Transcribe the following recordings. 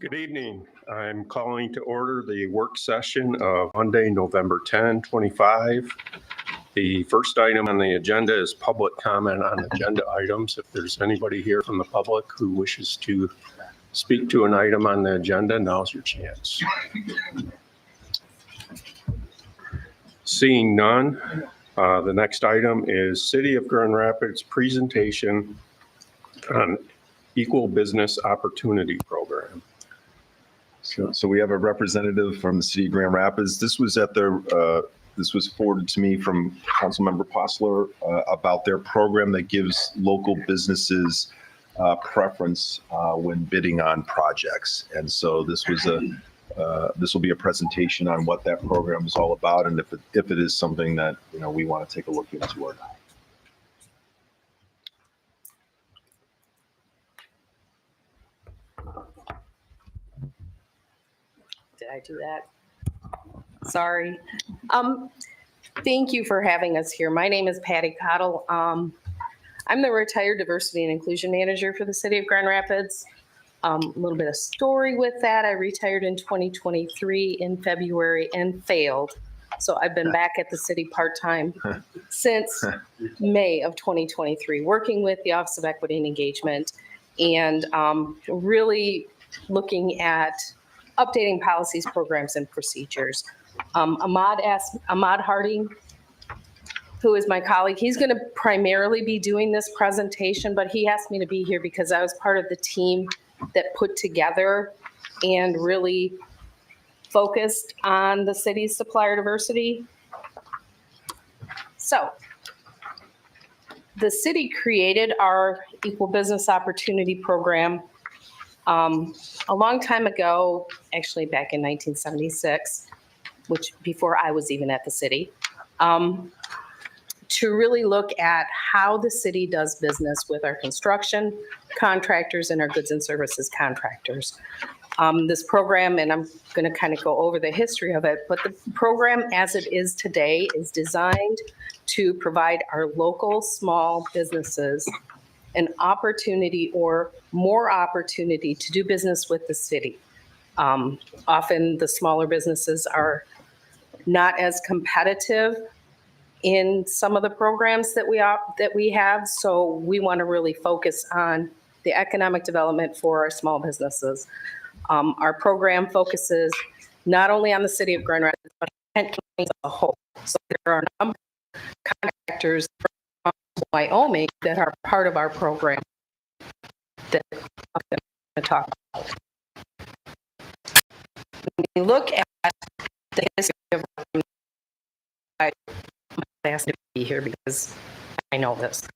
Good evening. I'm calling to order the work session of Monday, November 10, 25. The first item on the agenda is public comment on agenda items. If there's anybody here from the public who wishes to speak to an item on the agenda, now's your chance. Seeing none, the next item is City of Grand Rapids presentation on Equal Business Opportunity Program. So we have a representative from the city of Grand Rapids. This was this was forwarded to me from Councilmember Postler about their program that gives local businesses preference when bidding on projects. And so this will be a presentation on what that program is all about and if it is something that we want to take a look into or not. Did I do that? Sorry. Thank you for having us here. My name is Patty Cottle. I'm the retired diversity and inclusion manager for the city of Grand Rapids. A little bit of story with that. I retired in 2023 in February and failed. So I've been back at the city part-time since May of 2023, working with the Office of Equity and Engagement and really looking at updating policies, programs, and procedures. Ahmad Harding, who is my colleague, he's going to primarily be doing this presentation, but he asked me to be here because I was part of the team that put together and really focused on the city's supplier diversity. So the city created our Equal Business Opportunity Program a long time ago, actually back in 1976, which before I was even at the city, to really look at how the city does business with our construction contractors and our goods and services contractors. This program, and I'm going to kind of go over the history of it, but the program as it is today is designed to provide our local small businesses an opportunity or more opportunity to do business with the city. Often the smaller businesses are not as competitive in some of the programs that we have, so we want to really focus on the economic development for our small businesses. Our program focuses not only on the city of Grand Rapids, but Kent County as a whole. So there are a number of contractors from Wyoming that are part of our program that I'm going to talk about. When we look at the history of our, I asked to be here because I know this.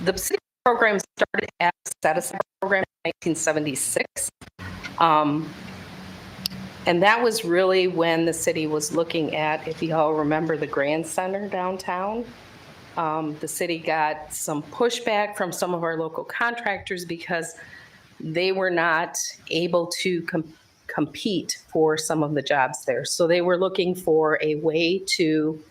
The city program started as a set-aside program in 1976. And that was really when the city was looking at, if you all remember the Grand Center downtown, the city got some pushback from some of our local contractors because they were not able to compete for some of the jobs there. So they were looking for a way to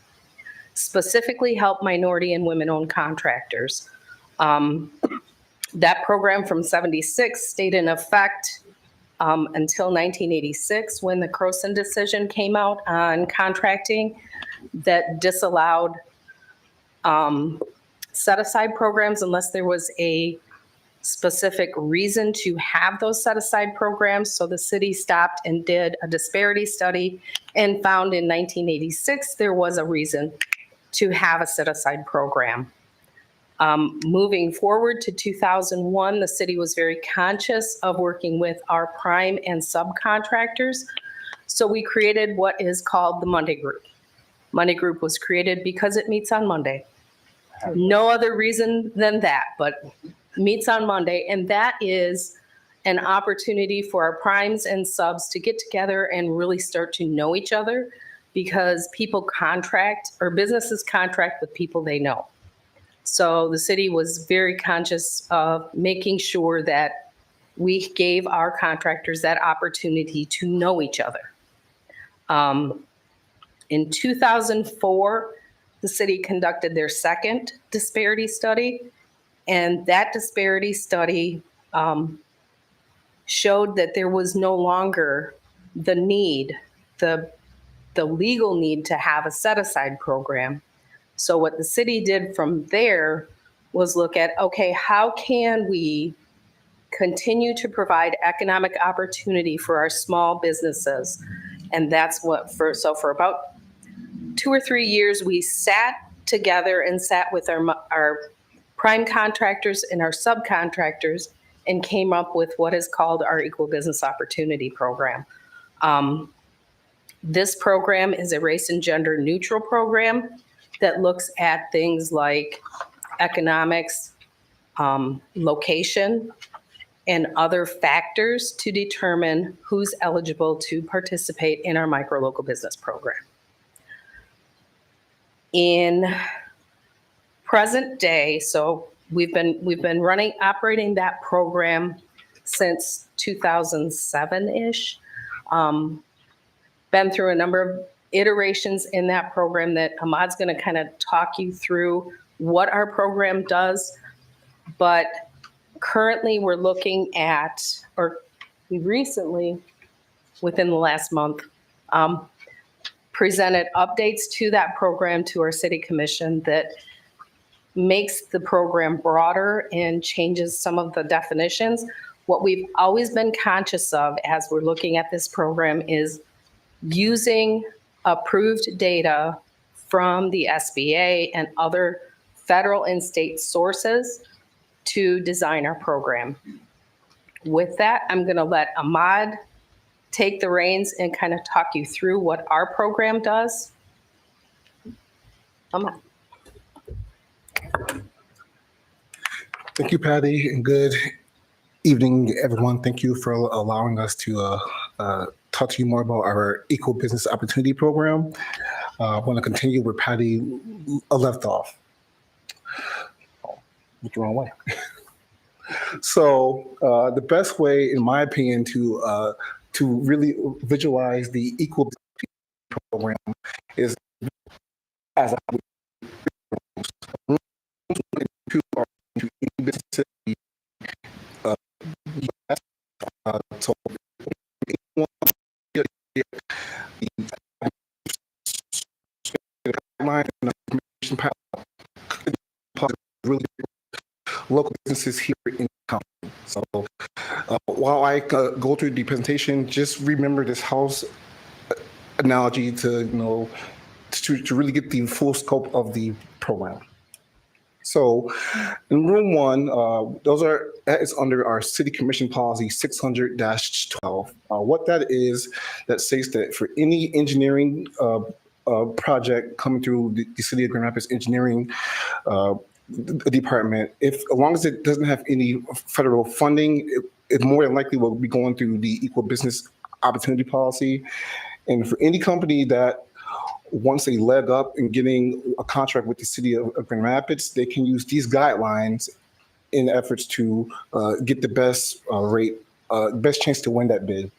specifically help minority and women-owned contractors. That program from 76 stayed in effect until 1986 when the Croson decision came out on contracting that disallowed set-aside programs unless there was a specific reason to have those set-aside programs. So the city stopped and did a disparity study and found in 1986 there was a reason to have a set-aside program. Moving forward to 2001, the city was very conscious of working with our prime and subcontractors. So we created what is called the Monday Group. Monday Group was created because it meets on Monday. No other reason than that, but meets on Monday. And that is an opportunity for our primes and subs to get together and really start to know each other, because people contract or businesses contract with people they know. So the city was very conscious of making sure that we gave our contractors that opportunity to know each other. In 2004, the city conducted their second disparity study, and that disparity study showed showed that there was no longer the need, the legal need to have a set-aside program. So what the city did from there was look at, okay, how can we continue to provide economic opportunity for our small businesses? And that's what, for about 2 or 3 years, we sat together and sat with our prime contractors and our subcontractors and came up with what is called our Equal Business Opportunity Program. This program is a race and gender neutral program that looks at things like economics, location, and other factors to determine who's eligible to participate in our micro-local business program. In present day, so we've been operating that program since 2007-ish. Been through a number of iterations in that program that Ahmad's going to kind of talk you through what our program does. But currently we're looking at, or we recently, within the last month, presented updates to that program to our city commission that makes the program broader and changes some of the definitions. What we've always been conscious of as we're looking at this program is using approved data from the SBA and other federal and state sources to design our program. With that, I'm going to let Ahmad take the reins and kind of talk you through what our program does. Ahmad. Thank you, Patty, and good evening, everyone. Thank you for allowing us to talk to you more about our Equal Business Opportunity Program. I want to continue where Patty left off. Oh, went the wrong way. So the best way, in my opinion, to really visualize the Equal Business Program is as so really local businesses here in town. So while I go through the presentation, just remember this house analogy to really get the full scope of the program. So in room one, that is under our city commission policy 600-12. What that is, that states that for any engineering project coming through the city of Grand Rapids engineering department, as long as it doesn't have any federal funding, it more than likely will be going through the Equal Business Opportunity Policy. And for any company that wants a leg up in getting a contract with the city of Grand Rapids, they can use these guidelines in efforts to get the best rate, best chance to win that bid.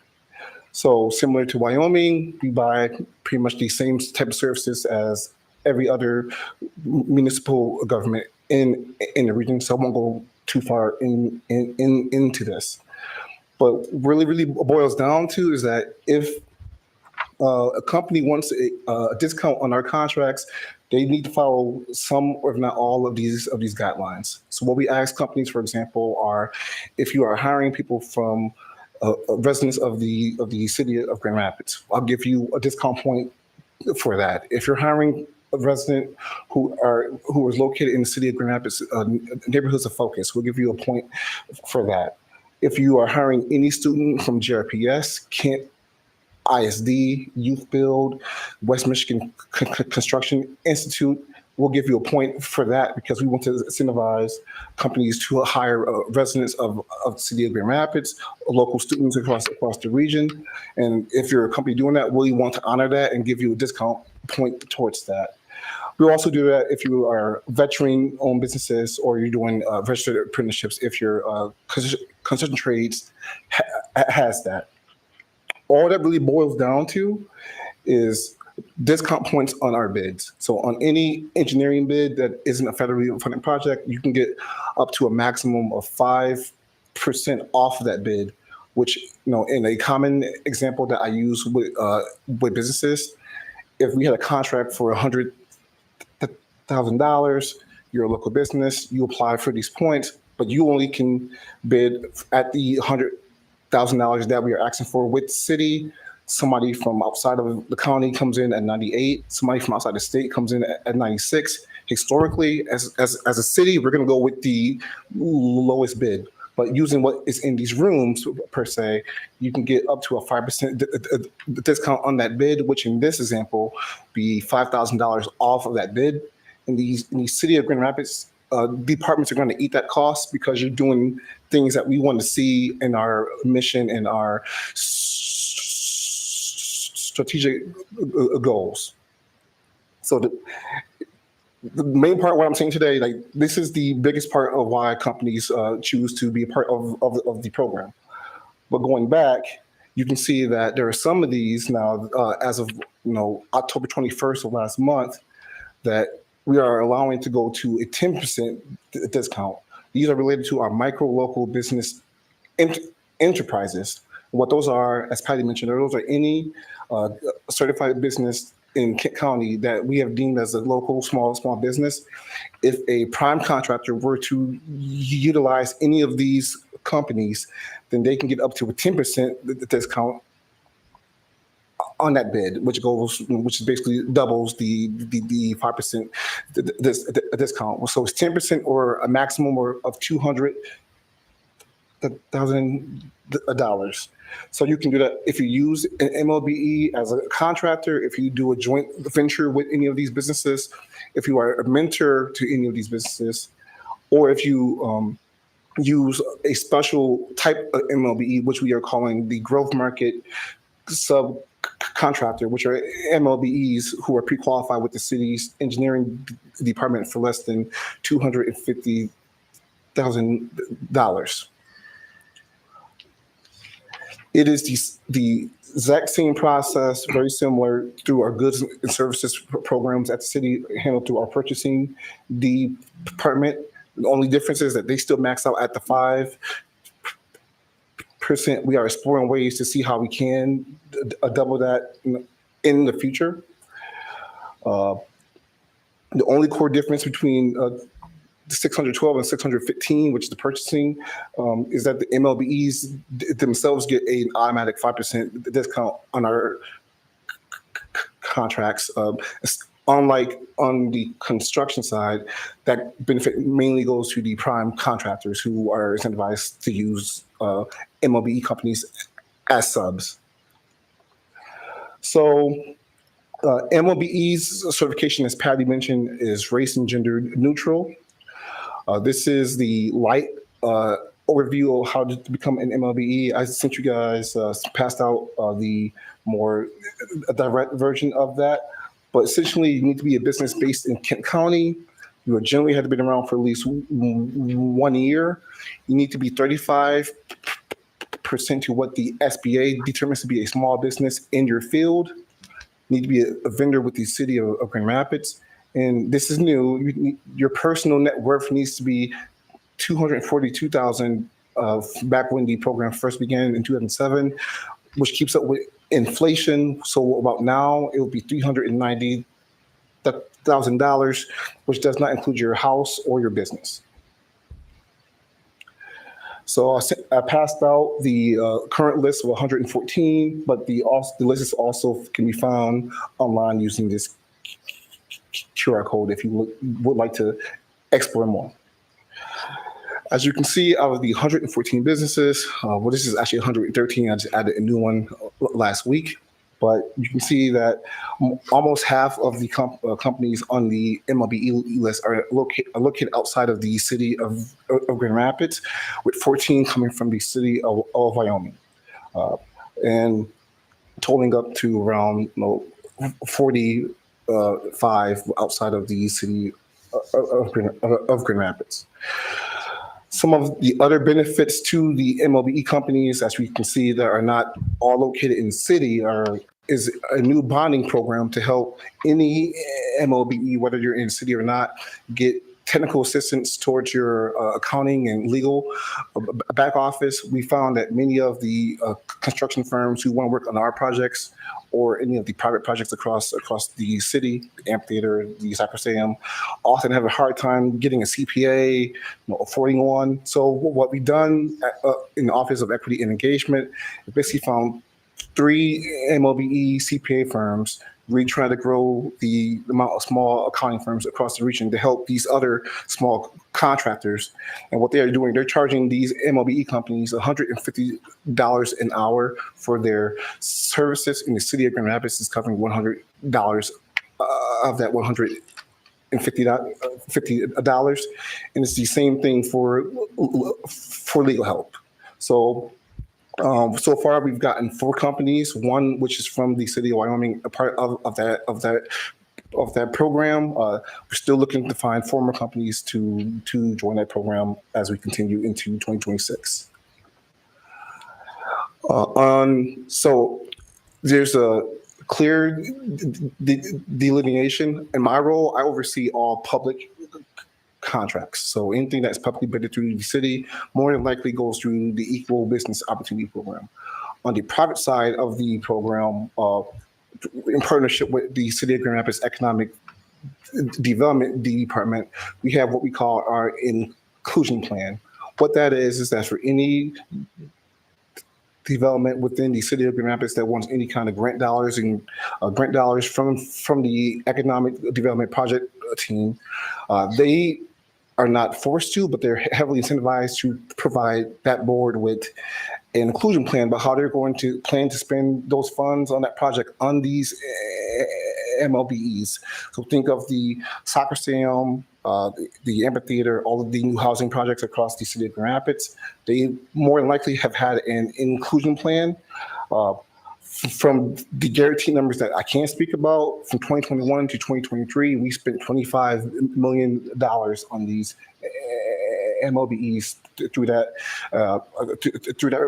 So similar to Wyoming, we buy pretty much the same type of services as every other municipal government in the region. So I won't go too far into this. But really boils down to is that if a company wants a discount on our contracts, they need to follow some, or if not all, of these guidelines. So what we ask companies, for example, are if you are hiring people from residents of the city of Grand Rapids, I'll give you a discount point for that. If you're hiring a resident who is located in the city of Grand Rapids, neighborhoods of focus, we'll give you a point for that. If you are hiring any student from JRPS, Kent ISD, Youth Build, West Michigan Construction Institute, we'll give you a point for that because we want to incentivize companies to hire residents of the city of Grand Rapids, local students across the region. And if you're a company doing that, we want to honor that and give you a discount point towards that. We also do that if you are veteran-owned businesses or you're doing registered apprenticeships, if your construction trades has that. All that really boils down to is discount points on our bids. So on any engineering bid that isn't a federally funded project, you can get up to a maximum of 5% off of that bid which, in a common example that I use with businesses, if we had a contract for $100,000, you're a local business, you apply for these points, but you only can bid at the $100,000 that we are asking for with city. Somebody from outside of the county comes in at 98. Somebody from outside the state comes in at 96. Historically, as a city, we're going to go with the lowest bid. But using what is in these rooms, per se, you can get up to a 5% discount on that bid, which in this example, be $5,000 off of that bid. In the city of Grand Rapids, departments are going to eat that cost because you're doing things that we want to see in our mission and our strategic goals. So the main part, what I'm saying today, like this is the biggest part of why companies choose to be a part of the program. But going back, you can see that there are some of these now, as of October 21st of last month, that we are allowing to go to a 10% discount. These are related to our micro local business enterprises. What those are, as Patty mentioned, those are any certified business in Kent County that we have deemed as a local small business. If a prime contractor were to utilize any of these companies, then they can get up to a 10% discount on that bid, which basically doubles the 5% discount. So it's 10% or a maximum of $200,000. So you can do that if you use an MLBE as a contractor, if you do a joint venture with any of these businesses, if you are a mentor to any of these businesses, or if you use a special type of MLBE, which we are calling the growth market subcontractor, which are MLBEs who are pre-qualified with the city's engineering department for less than $250,000. It is the exact same process, very similar through our goods and services programs at the city, handled through our purchasing department. The only difference is that they still max out at the 5%. We are exploring ways to see how we can double that in the future. The only core difference between the 612 and 615, which is the purchasing, is that the MLBEs themselves get an automatic 5% discount on our contracts. Unlike on the construction side, that benefit mainly goes to the prime contractors who are incentivized to use MLBE companies as subs. So MLBE's certification, as Patty mentioned, is race and gender neutral. This is the light overview of how to become an MLBE. I sent you guys, passed out the more direct version of that. But essentially, you need to be a business based in Kent County. You generally have to be around for at least 1 year. You need to be 35% to what the SBA determines to be a small business in your field. You need to be a vendor with the city of Grand Rapids. And this is new. Your personal net worth needs to be $242,000 back when the program first began in 2007, which keeps up with inflation. So about now, it will be $390,000, which does not include your house or your business. So I passed out the current list of 114, but the list is also can be found online using this QR code if you would like to explore more. As you can see, out of the 114 businesses, well, this is actually 113. I just added a new one last week. But you can see that almost half of the companies on the MLBE list are located outside of the city of Grand Rapids, with 14 coming from the city of Wyoming, and totaling up to around 45 outside of the city of Grand Rapids. Some of the other benefits to the MLBE companies, as we can see, that are not all located in the city, is a new bonding program to help any MLBE, whether you're in the city or not, get technical assistance towards your accounting and legal back office. We found that many of the construction firms who want to work on our projects or any of the private projects across the city, the amphitheater, the soccer stadium, often have a hard time getting a CPA, affording one. So what we've done in the Office of Equity and Engagement is basically found 3 MOBE CPA firms, really trying to grow the amount of small accounting firms across the region to help these other small contractors. And what they're doing, they're charging these MOBE companies $150 an hour for their services, and the city of Grand Rapids is covering $100 of that $150. And it's the same thing for legal help. So far, we've gotten 4 companies. One, which is from the city of Wyoming, a part of that program. We're still looking to find 4 more companies to join that program as we continue into 2026. So there's a clear delineation. In my role, I oversee all public contracts. So anything that's publicly bid through the city more than likely goes through the Equal Business Opportunity Program. On the private side of the program, in partnership with the City of Grand Rapids Economic Development Department, we have what we call our inclusion plan. What that is that for any development within the City of Grand Rapids that wants any kind of grant dollars and grant dollars from the Economic Development Project team, they are not forced to, but they're heavily incentivized to provide that board with an inclusion plan about how they're going to plan to spend those funds on that project on these MLBEs. So think of the soccer stadium, the amphitheater, all of the new housing projects across the city of Grand Rapids. They more than likely have had an inclusion plan. From the guaranteed numbers that I can't speak about, from 2021 to 2023, we spent $25 million on these MOBEs through that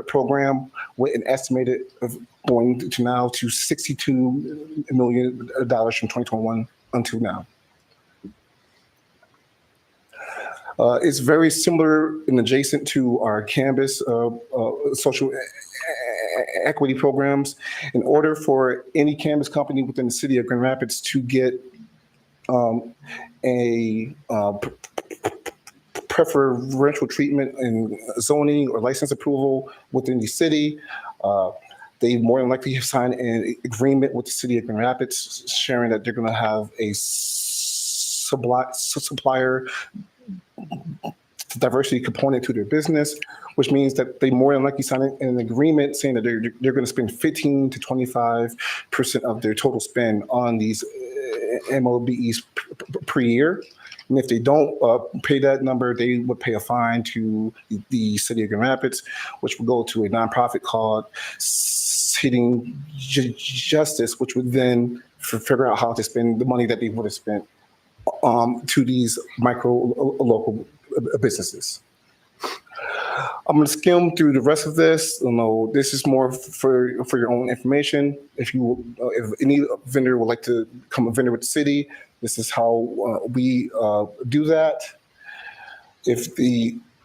program, with an estimated of going to now to $62 million from 2021 until now. It's very similar and adjacent to our Canvas social equity programs. In order for any Canvas company within the city of Grand Rapids to get a preferential treatment in zoning or license approval within the city, they more than likely have signed an agreement with the city of Grand Rapids, sharing that they're going to have a supplier diversity component to their business, which means that they more than likely sign an agreement saying that they're going to spend 15 to 25% of their total spend on these MOBEs per year. And if they don't pay that number, they would pay a fine to the city of Grand Rapids, which would go to a nonprofit called Seating Justice, which would then figure out how to spend the money that they would have spent to these micro local businesses. I'm going to skim through the rest of this. This is more for your own information. If any vendor would like to become a vendor with the city, this is how we do that. If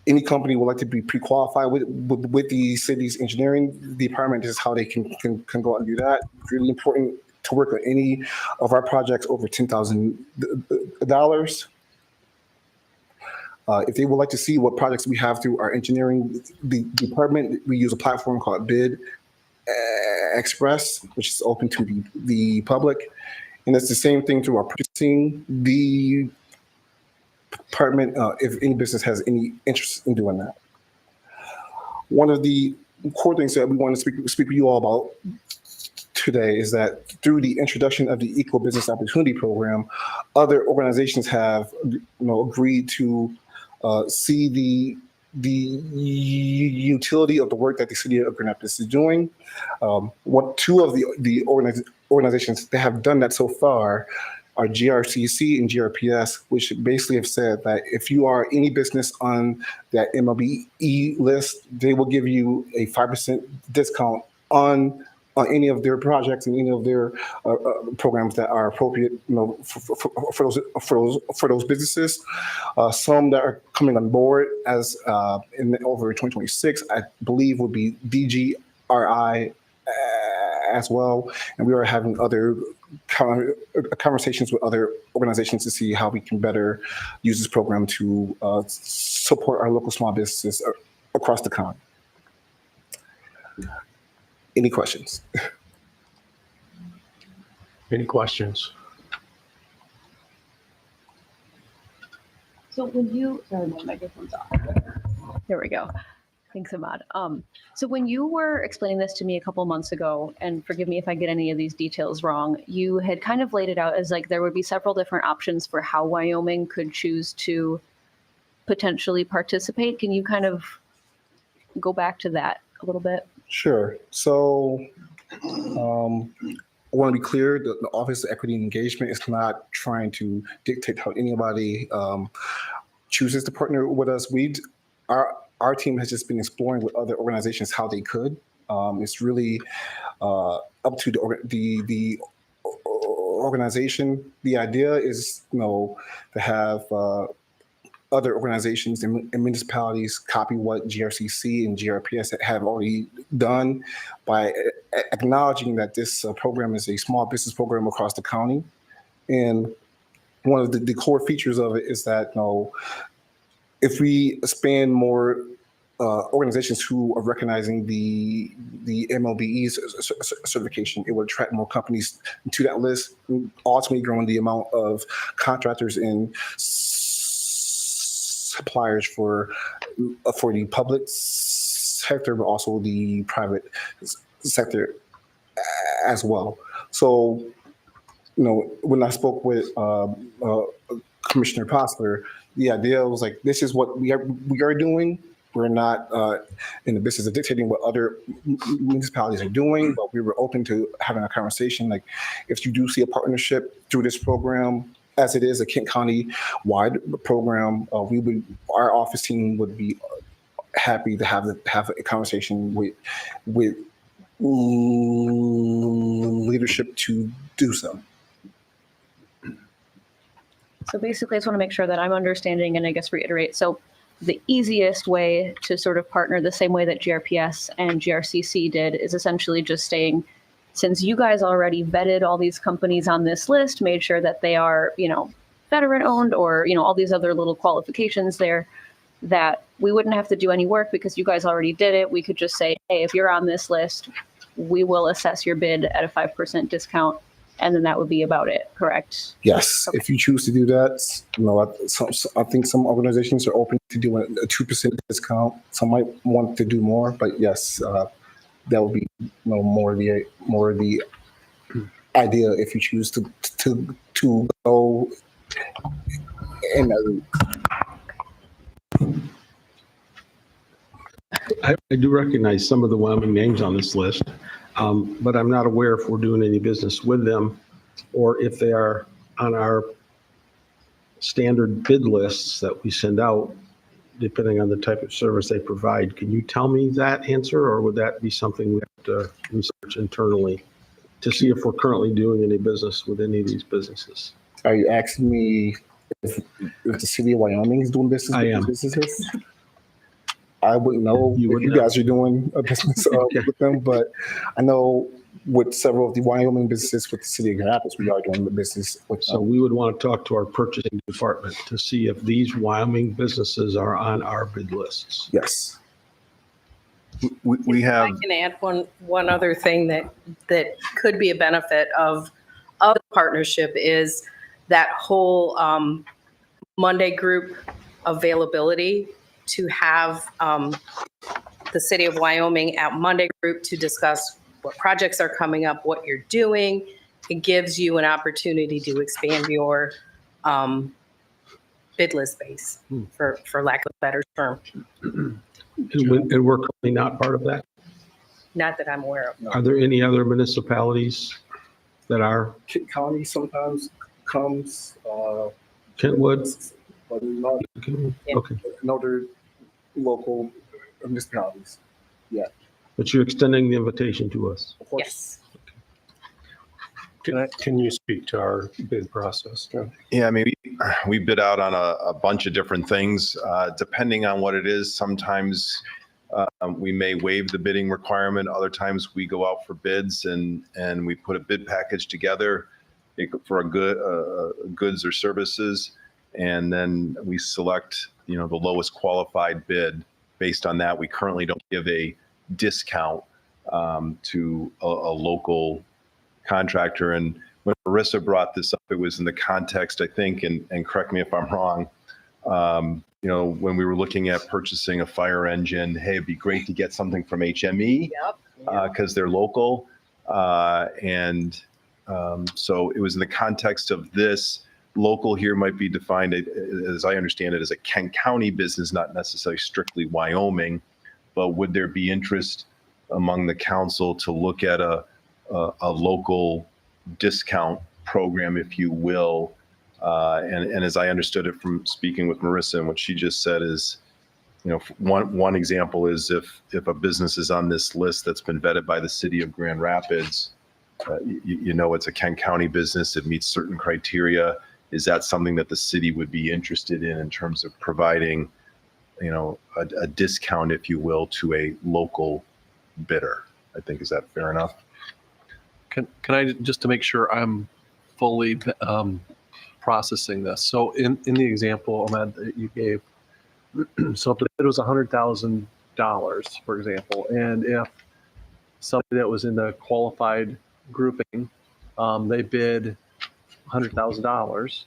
any company would like to be pre-qualified with the city's engineering department, this is how they can go out and do that. It's really important to work on any of our projects over $10,000. If they would like to see what projects we have through our engineering department, we use a platform called Bid Express, which is open to the public. And it's the same thing through our purchasing department, if any business has any interest in doing that. One of the core things that we want to speak with you all about today is that through the introduction of the Equal Business Opportunity Program, other organizations have agreed to see the utility of the work that the city of Grand Rapids is doing. Two of the organizations that have done that so far are GRCC and GRPS, which basically have said that if you are any business on that MLBE list, they will give you a 5% discount on on any of their projects and any of their programs that are appropriate, for those businesses. Some that are coming on board as in over 2026, I believe, would be DGRI as well, and we are having other conversations with other organizations to see how we can better use this program to support our local small businesses across the county. Any questions? Any questions? So when you, sorry, my microphone's off. There we go. Thanks, Ahmad. So when you were explaining this to me a couple months ago, and forgive me if I get any of these details wrong, you had kind of laid it out as like there would be several different options for how Wyoming could choose to potentially participate. Can you kind of go back to that a little bit? Sure. So I want to be clear, the Office of Equity and Engagement is not trying to dictate how anybody chooses to partner with us. Our team has just been exploring with other organizations how they could. It's really up to the organization. The idea is, to have other organizations and municipalities copy what GRCC and GRPS have already done by acknowledging that this program is a small business program across the county. And one of the core features of it is that, if we span more organizations who are recognizing the MLBE certification, it would attract more companies to that list, ultimately growing the amount of contractors and suppliers for the public sector, but also the private sector as well. So, when I spoke with Commissioner Posler, the idea was like, this is what we are doing. We're not in the business of dictating what other municipalities are doing, but we were open to having a conversation. Like, if you do see a partnership through this program, as it is a Kent County wide program, our office team would be happy to have a conversation with leadership to do so. So basically, I just want to make sure that I'm understanding and I guess reiterate. So the easiest way to sort of partner the same way that GRPS and GRCC did is essentially just saying, since you guys already vetted all these companies on this list, made sure that they are, veteran owned or, all these other little qualifications there, that we wouldn't have to do any work because you guys already did it. We could just say, hey, if you're on this list, we will assess your bid at a 5% discount. And then that would be about it, correct? Yes, Okay. if you choose to do that, I think some organizations are open to doing a 2% discount. Some might want to do more, but yes, that would be more the idea if you choose to go in that route. I do recognize some of the Wyoming names on this list, but I'm not aware if we're doing any business with them or if they are on our standard bid lists that we send out, depending on the type of service they provide. Can you tell me that answer, or would that be something we have to research internally to see if we're currently doing any business with any of these businesses? Are you asking me if the city of Wyoming is doing business I with am. these businesses? I wouldn't know You if wouldn't you guys are doing a business with them, but I know with several of the Wyoming businesses with the city of Grand Rapids, we are doing the business with So them. we would want to talk to our purchasing department to see if these Wyoming businesses are on our bid lists. Yes. We have, I can add one other thing that could be a benefit of the partnership is that whole Monday group availability to have the city of Wyoming at Monday group to discuss what projects are coming up, what you're doing. It gives you an opportunity to expand your bid list base, for lack of a better term. And we're currently not part of that? Not that I'm aware of. Are there any other municipalities that are? Kent County sometimes comes, Kentwood? but not Yeah. Okay. in other local municipalities. Yeah. But you're extending the invitation to us. Yes. Can you speak to our bid process? Yeah, I mean, we bid out on a bunch of different things. Depending on what it is, sometimes we may waive the bidding requirement. Other times we go out for bids and we put a bid package together for a goods or services. And then we select, the lowest qualified bid. Based on that, we currently don't give a discount to a local contractor. And when Marissa brought this up, it was in the context, I think, and correct me if I'm wrong, when we were looking at purchasing a fire engine, hey, it'd be great to get something from HME because they're local. So it was in the context of this. Local here might be defined, as I understand it, as a Kent County business, not necessarily strictly Wyoming. But would there be interest among the council to look at a local discount program, if you will? And as I understood it from speaking with Marissa, and what she just said is, one example is if a business is on this list that's been vetted by the city of Grand Rapids, it's a Kent County business, it meets certain criteria. Is that something that the city would be interested in terms of providing, a discount, if you will, to a local bidder? I think, is that fair enough? Can I, just to make sure I'm fully processing this? So in the example, Ahmed, that you gave, so if the bid was $100,000, for example, and if somebody that was in the qualified grouping, they bid $100,000.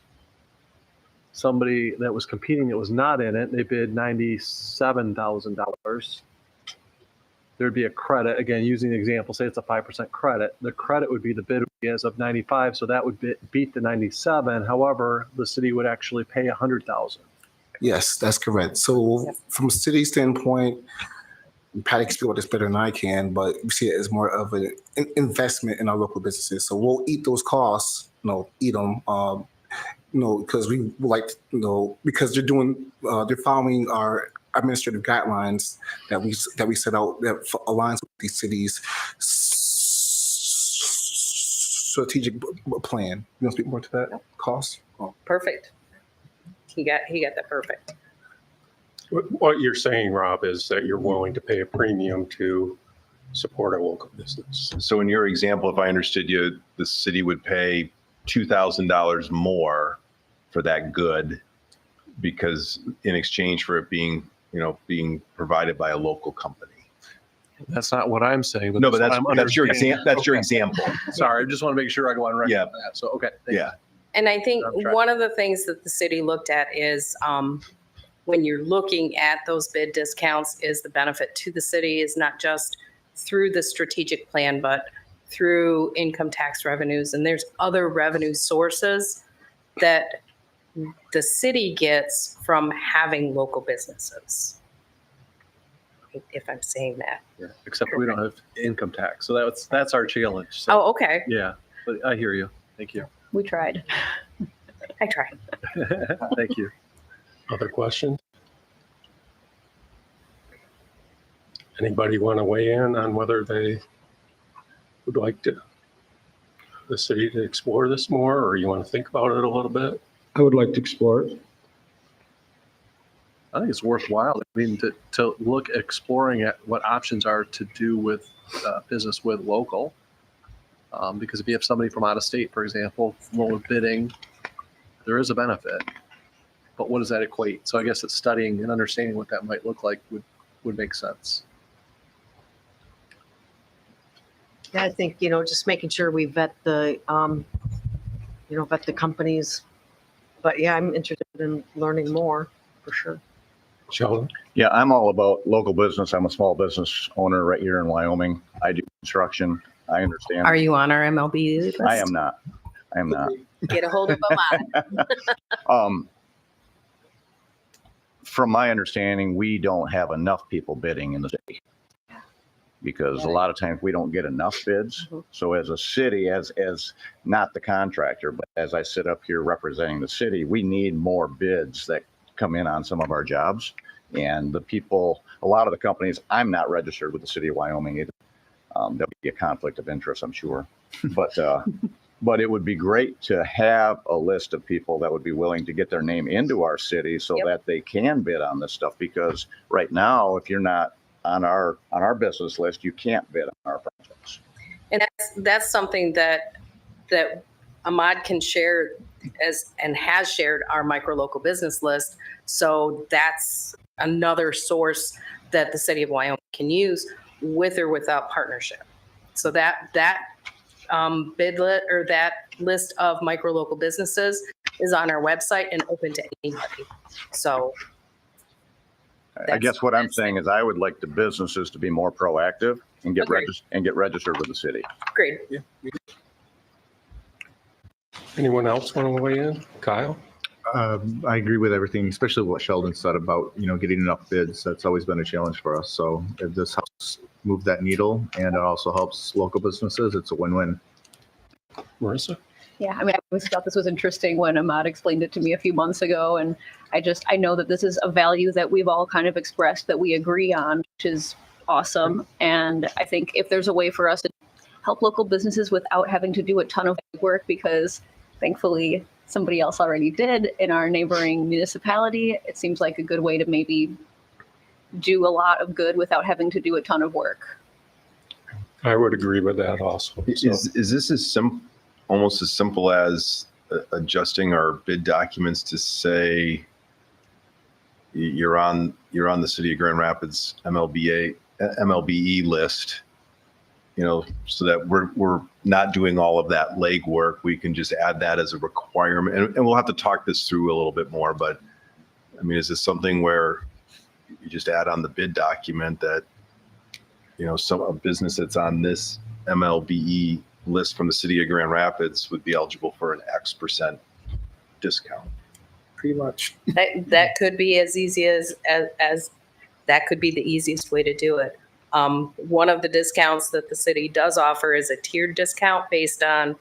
Somebody that was competing that was not in it, they bid $97,000. There'd be a credit, again, using the example, say it's a 5% credit. The credit would be the bid as of 95, so that would beat the 97. However, the city would actually pay 100,000. Yes, that's correct. So from a city standpoint, Patty can speak about this better than I can, but we see it as more of an investment in our local businesses. So we'll eat those costs, eat them, because we like, because they're following our administrative guidelines that we set out that aligns with these cities' strategic plan. You want to speak more to that cost? Perfect. He got that perfect. What you're saying, Rob, is that you're willing to pay a premium to support a local business. So in your example, if I understood you, the city would pay $2,000 more for that good because in exchange for it being provided by a local company. That's not what I'm saying. No, but what I'm that's your understanding. that's your example. Sorry, I just want to make sure I go on record Yeah. on that. So, okay. thank you. Yeah. And I think I'm trying. one of the things that the city looked at is when you're looking at those bid discounts is the benefit to the city is not just through the strategic plan, but through income tax revenues. And there's other revenue sources that the city gets from having local businesses. If I'm saying that. Yeah. Except we don't have income tax. So that's our challenge. So, Oh, okay. yeah, but I hear you. Thank you. We tried. I tried. Thank you. Other questions? Anybody want to weigh in on whether they would like the city to explore this more, or you want to think about it a little bit? I would like to explore it. I think it's worthwhile. I mean, to look exploring at what options are to do with business with local. Because if you have somebody from out of state, for example, lower bidding, there is a benefit. But what does that equate? So I guess it's studying and understanding what that might look like would make sense. Yeah, I think, just making sure we vet the companies. But yeah, I'm interested in learning more for sure. Sheldon? Yeah, I'm all about local business. I'm a small business owner right here in Wyoming. I do construction. I understand. Are you on our MLB list? I am not. I am not. Get a hold of Alon. From my understanding, we don't have enough people bidding in the city because a lot of times we don't get enough bids. So as a city, as not the contractor, but as I sit up here representing the city, we need more bids that come in on some of our jobs. And the people, a lot of the companies, I'm not registered with the city of Wyoming either. That would be a conflict of interest, I'm sure. But it would be great to have a list of people that would be willing to get their name into our city so Yep. that they can bid on this stuff. Because right now, if you're not on our business list, you can't bid on our projects. And that's something that Ahmad can share and has shared our micro local business list. So that's another source that the city of Wyoming can use with or without partnership. So that that list of micro local businesses is on our website and open to anybody. So I guess what I'm saying is I would like the businesses to be more proactive and get Agreed. registered with the city. great. Anyone else want to weigh in? Kyle? I agree with everything, especially what Sheldon said about, getting enough bids. That's always been a challenge for us. So if this helps move that needle and it also helps local businesses, it's a win-win. Marissa? Yeah, I mean, I always thought this was interesting when Ahmad explained it to me a few months ago. And I know that this is a value that we've all kind of expressed that we agree on, which is awesome. And I think if there's a way for us to help local businesses without having to do a ton of work, because thankfully somebody else already did in our neighboring municipality, it seems like a good way to maybe do a lot of good without having to do a ton of work. I would agree with that also. So- Is this almost as simple as adjusting our bid documents to say you're on the City of Grand Rapids MLBE list, so that we're not doing all of that legwork. We can just add that as a requirement, and we'll have to talk this through a little bit more. But I mean, is this something where you just add on the bid document that a business that's on this MLBE list from the City of Grand Rapids would be eligible for an X% discount? Pretty much. That could be as easy as that could be the easiest way to do it. One of the discounts that the city does offer is a tiered discount based on,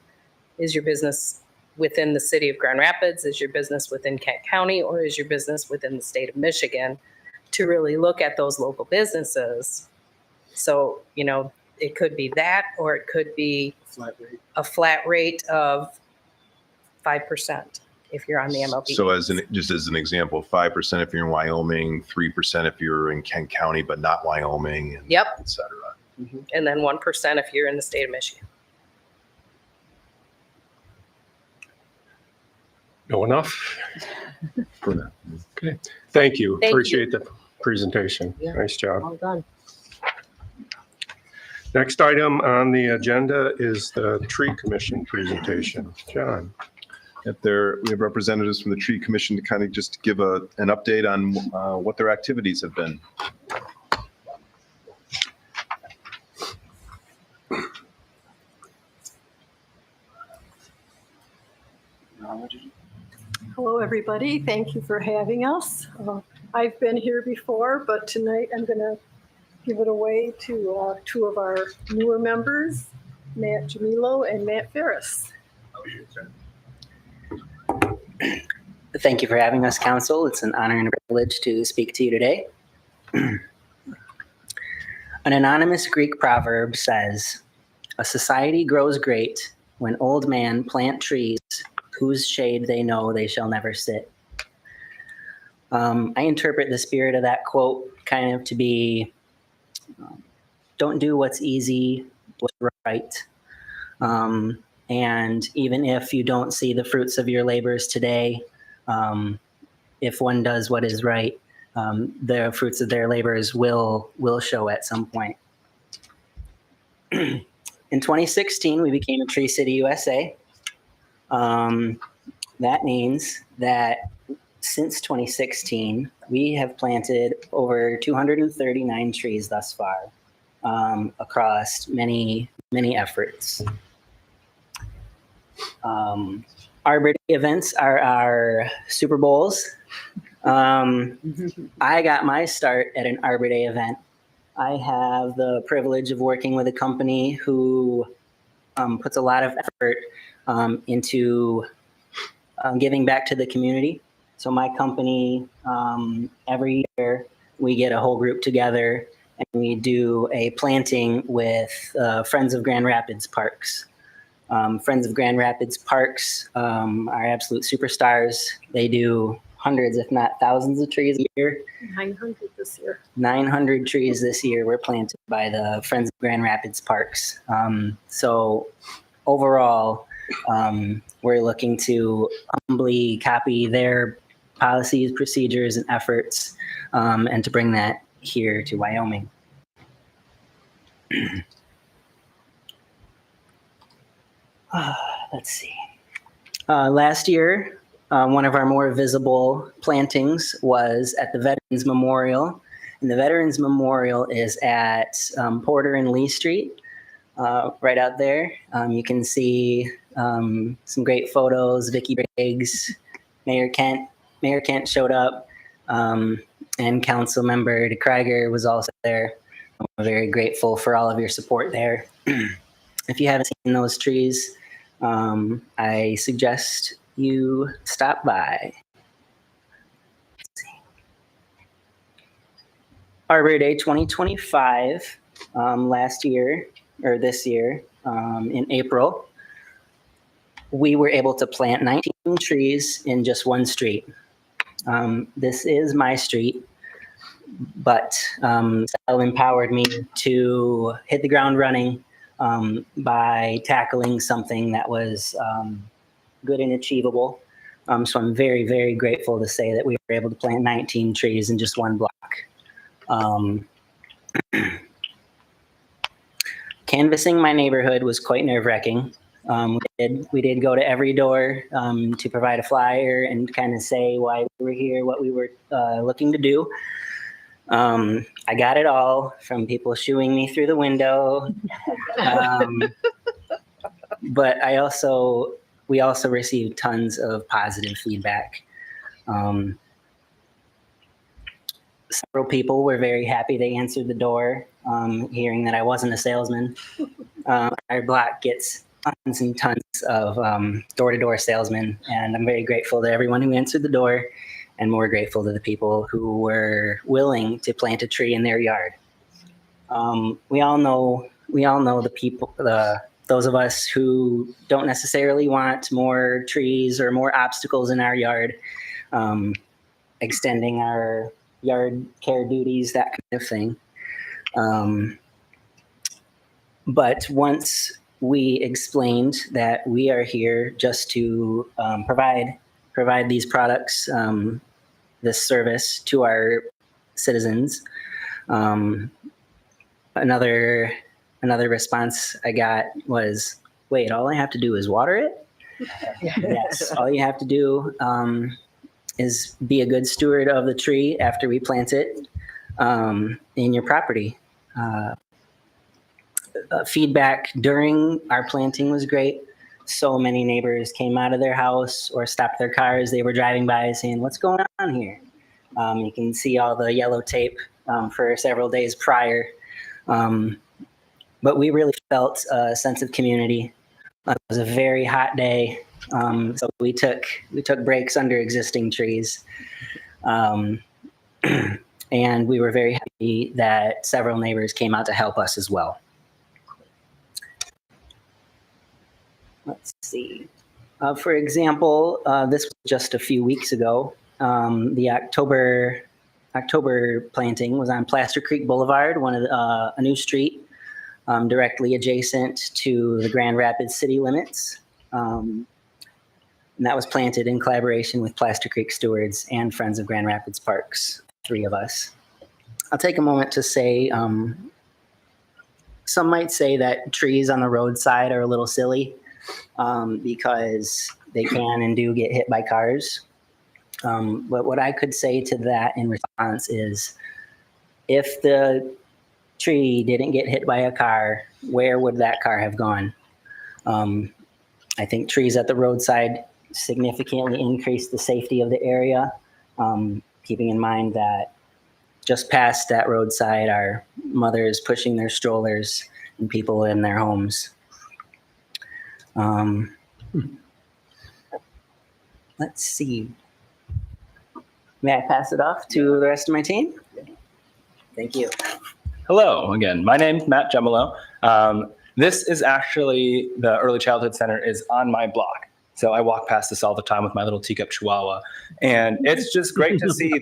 is your business within the city of Grand Rapids, is your business within Kent County, or is your business within the state of Michigan, to really look at those local businesses. So, it could be that, or it could be Flat rate. a flat rate of 5% if you're on the MLB. So just as an example, 5% if you're in Wyoming, 3% if you're in Kent County but not Wyoming, and Yep. et cetera. And then 1% if you're in the state of Michigan. Know enough? For that. Okay. Thank you. Thank you. Appreciate the presentation. Yeah. Nice job. Well done. Next item on the agenda is the tree commission presentation. John? We have representatives from the Tree Commission to kind of just give an update on what their activities have been. Hello, everybody. Thank you for having us. I've been here before, but tonight I'm going to give it away to two of our newer members, Matt Jamilo and Matt Ferris. Thank you for having us, Council. It's an honor and a privilege to speak to you today. An anonymous Greek proverb says, "A society grows great when old men plant trees whose shade they know they shall never sit." I interpret the spirit of that quote kind of to be, don't do what's easy, what's right. And even if you don't see the fruits of your labors today, if one does what is right, the fruits of their labors will show at some point. In 2016, we became a Tree City USA. That means that since 2016, we have planted over 239 trees thus far across many efforts. Arbor Day events are our Super Bowls. I got my start at an Arbor Day event. I have the privilege of working with a company who puts a lot of effort into giving back to the community. So my company every year we get a whole group together and we do a planting with Friends of Grand Rapids Parks. Friends of Grand Rapids Parks are absolute superstars. They do hundreds, if not thousands of trees a year. 900 this year. 900 trees this year were planted by the Friends of Grand Rapids Parks. So overall, we're looking to humbly copy their policies, procedures, and efforts, and to bring that here to Wyoming. Let's see. Last year, one of our more visible plantings was at the Veterans Memorial. And the Veterans Memorial is at Porter and Lee Street, right out there. You can see some great photos. Vicki Briggs, Mayor Kent showed up, and Council Member DeKreiger was also there. I'm very grateful for all of your support there. If you haven't seen those trees, I suggest you stop by. Let's see. Arbor Day 2025, this year, in April, we were able to plant 19 trees in just one street. This is my street, but Sal empowered me to hit the ground running by tackling something that was good and achievable. So I'm very, very grateful to say that we were able to plant 19 trees in just one block. Canvassing my neighborhood was quite nerve-wracking. We did go to every door to provide a flyer and kind of say why we were here, what we were looking to do. I got it all from people shooing me through the window. But we also received tons of positive feedback. Several people were very happy they answered the door, hearing that I wasn't a salesman. Our block gets tons and tons of door-to-door salesmen, and I'm very grateful to everyone who answered the door, and more grateful to the people who were willing to plant a tree in their yard. We all know the people, those of us who don't necessarily want more trees or more obstacles in our yard, extending our yard care duties, that kind of thing. But once we explained that we are here just to provide these products, this service to our citizens. Another response I got was, wait, all I have to do is water it? Yes, all you have to do is be a good steward of the tree after we plant it in your property. Feedback during our planting was great. So many neighbors came out of their house or stopped their cars they were driving by saying, what's going on here? You can see all the yellow tape for several days prior. But we really felt a sense of community. It was a very hot day, so we took breaks under existing trees. And we were very happy that several neighbors came out to help us as well. Let's see. For example, this was just a few weeks ago. The October planting was on Plaster Creek Boulevard, a new street directly adjacent to the Grand Rapids city limits. And that was planted in collaboration with Plaster Creek Stewards and Friends of Grand Rapids Parks, 3 of us. I'll take a moment to say, some might say that trees on the roadside are a little silly because they can and do get hit by cars. But what I could say to that in response is, if the tree didn't get hit by a car, where would that car have gone? I think trees at the roadside significantly increase the safety of the area, keeping in mind that just past that roadside are mothers pushing their strollers and people in their homes. Let's see. May I pass it off to the rest of my team? Thank you. Hello again. My name's Matt Gemolo. This is actually the Early Childhood Center is on my block. So I walk past this all the time with my little teacup chihuahua. And it's just great to see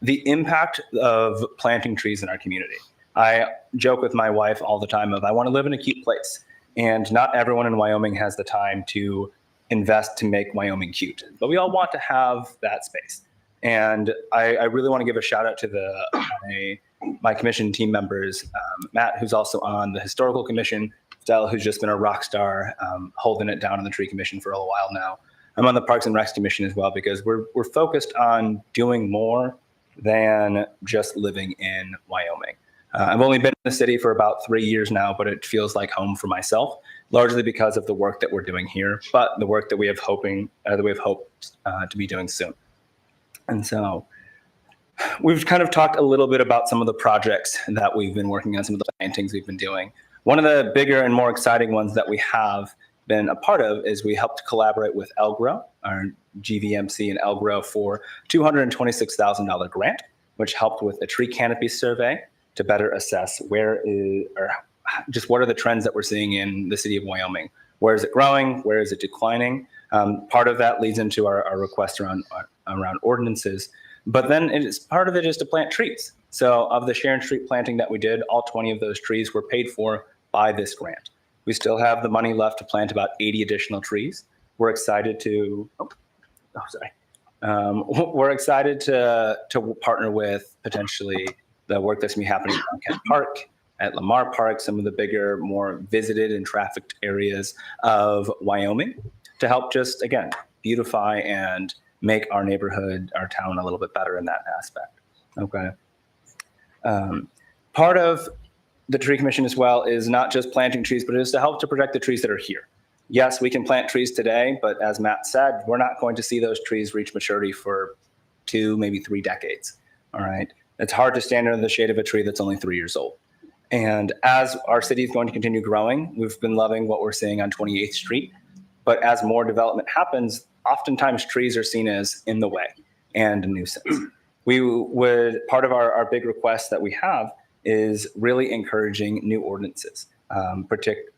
the impact of planting trees in our community. I joke with my wife all the time of I want to live in a cute place. And not everyone in Wyoming has the time to invest to make Wyoming cute. But we all want to have that space. And I really want to give a shout out to my commission team members, Matt, who's also on the historical commission, Stella, who's just been a rock star, holding it down in the tree commission for a while now. I'm on the Parks and Recs commission as well because we're focused on doing more than just living in Wyoming. I've only been in the city for about 3 years now, but it feels like home for myself, largely because of the work that we're doing here, but the work that we have hoped to be doing soon. And so we've kind of talked a little bit about some of the projects that we've been working on, some of the plantings we've been doing. One of the bigger and more exciting ones that we have been a part of is we helped collaborate with ELGRO, our GVMC and ELGRO, for $226,000 grant, which helped with a tree canopy survey to better assess what are the trends that we're seeing in the city of Wyoming. Where is it growing? Where is it declining? Part of that leads into our request around ordinances. But then part of it is to plant trees. So of the Sharon Street planting that we did, all 20 of those trees were paid for by this grant. We still have the money left to plant about 80 additional trees. We're excited to, we're excited to partner with potentially the work that's going to be happening at Kent Park, at Lamar Park, some of the bigger, more visited and trafficked areas of Wyoming, to help just, again, beautify and make our neighborhood, our town a little bit better in that aspect. Okay. Part of the tree commission as well is not just planting trees, but it is to help to protect the trees that are here. Yes, we can plant trees today, but as Matt said, we're not going to see those trees reach maturity for 2, maybe 3 decades. All right. It's hard to stand under the shade of a tree that's only 3 years old. And as our city is going to continue growing, we've been loving what we're seeing on 28th Street. But as more development happens, oftentimes trees are seen as in the way and a nuisance. Part of our big request that we have is really encouraging new ordinances,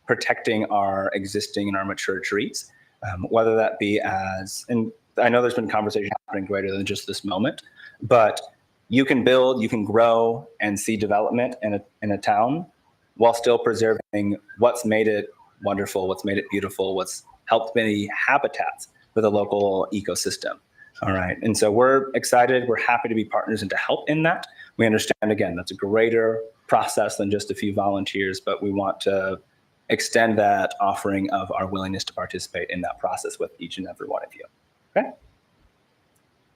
protecting our existing and our mature trees, whether that be and I know there's been conversation happening greater than just this moment, but you can build, you can grow and see development in a town while still preserving what's made it wonderful, what's made it beautiful, what's helped many habitats for the local ecosystem. All right. And so we're excited. We're happy to be partners and to help in that. We understand, again, that's a greater process than just a few volunteers, but we want to extend that offering of our willingness to participate in that process with each and every one of you. Okay.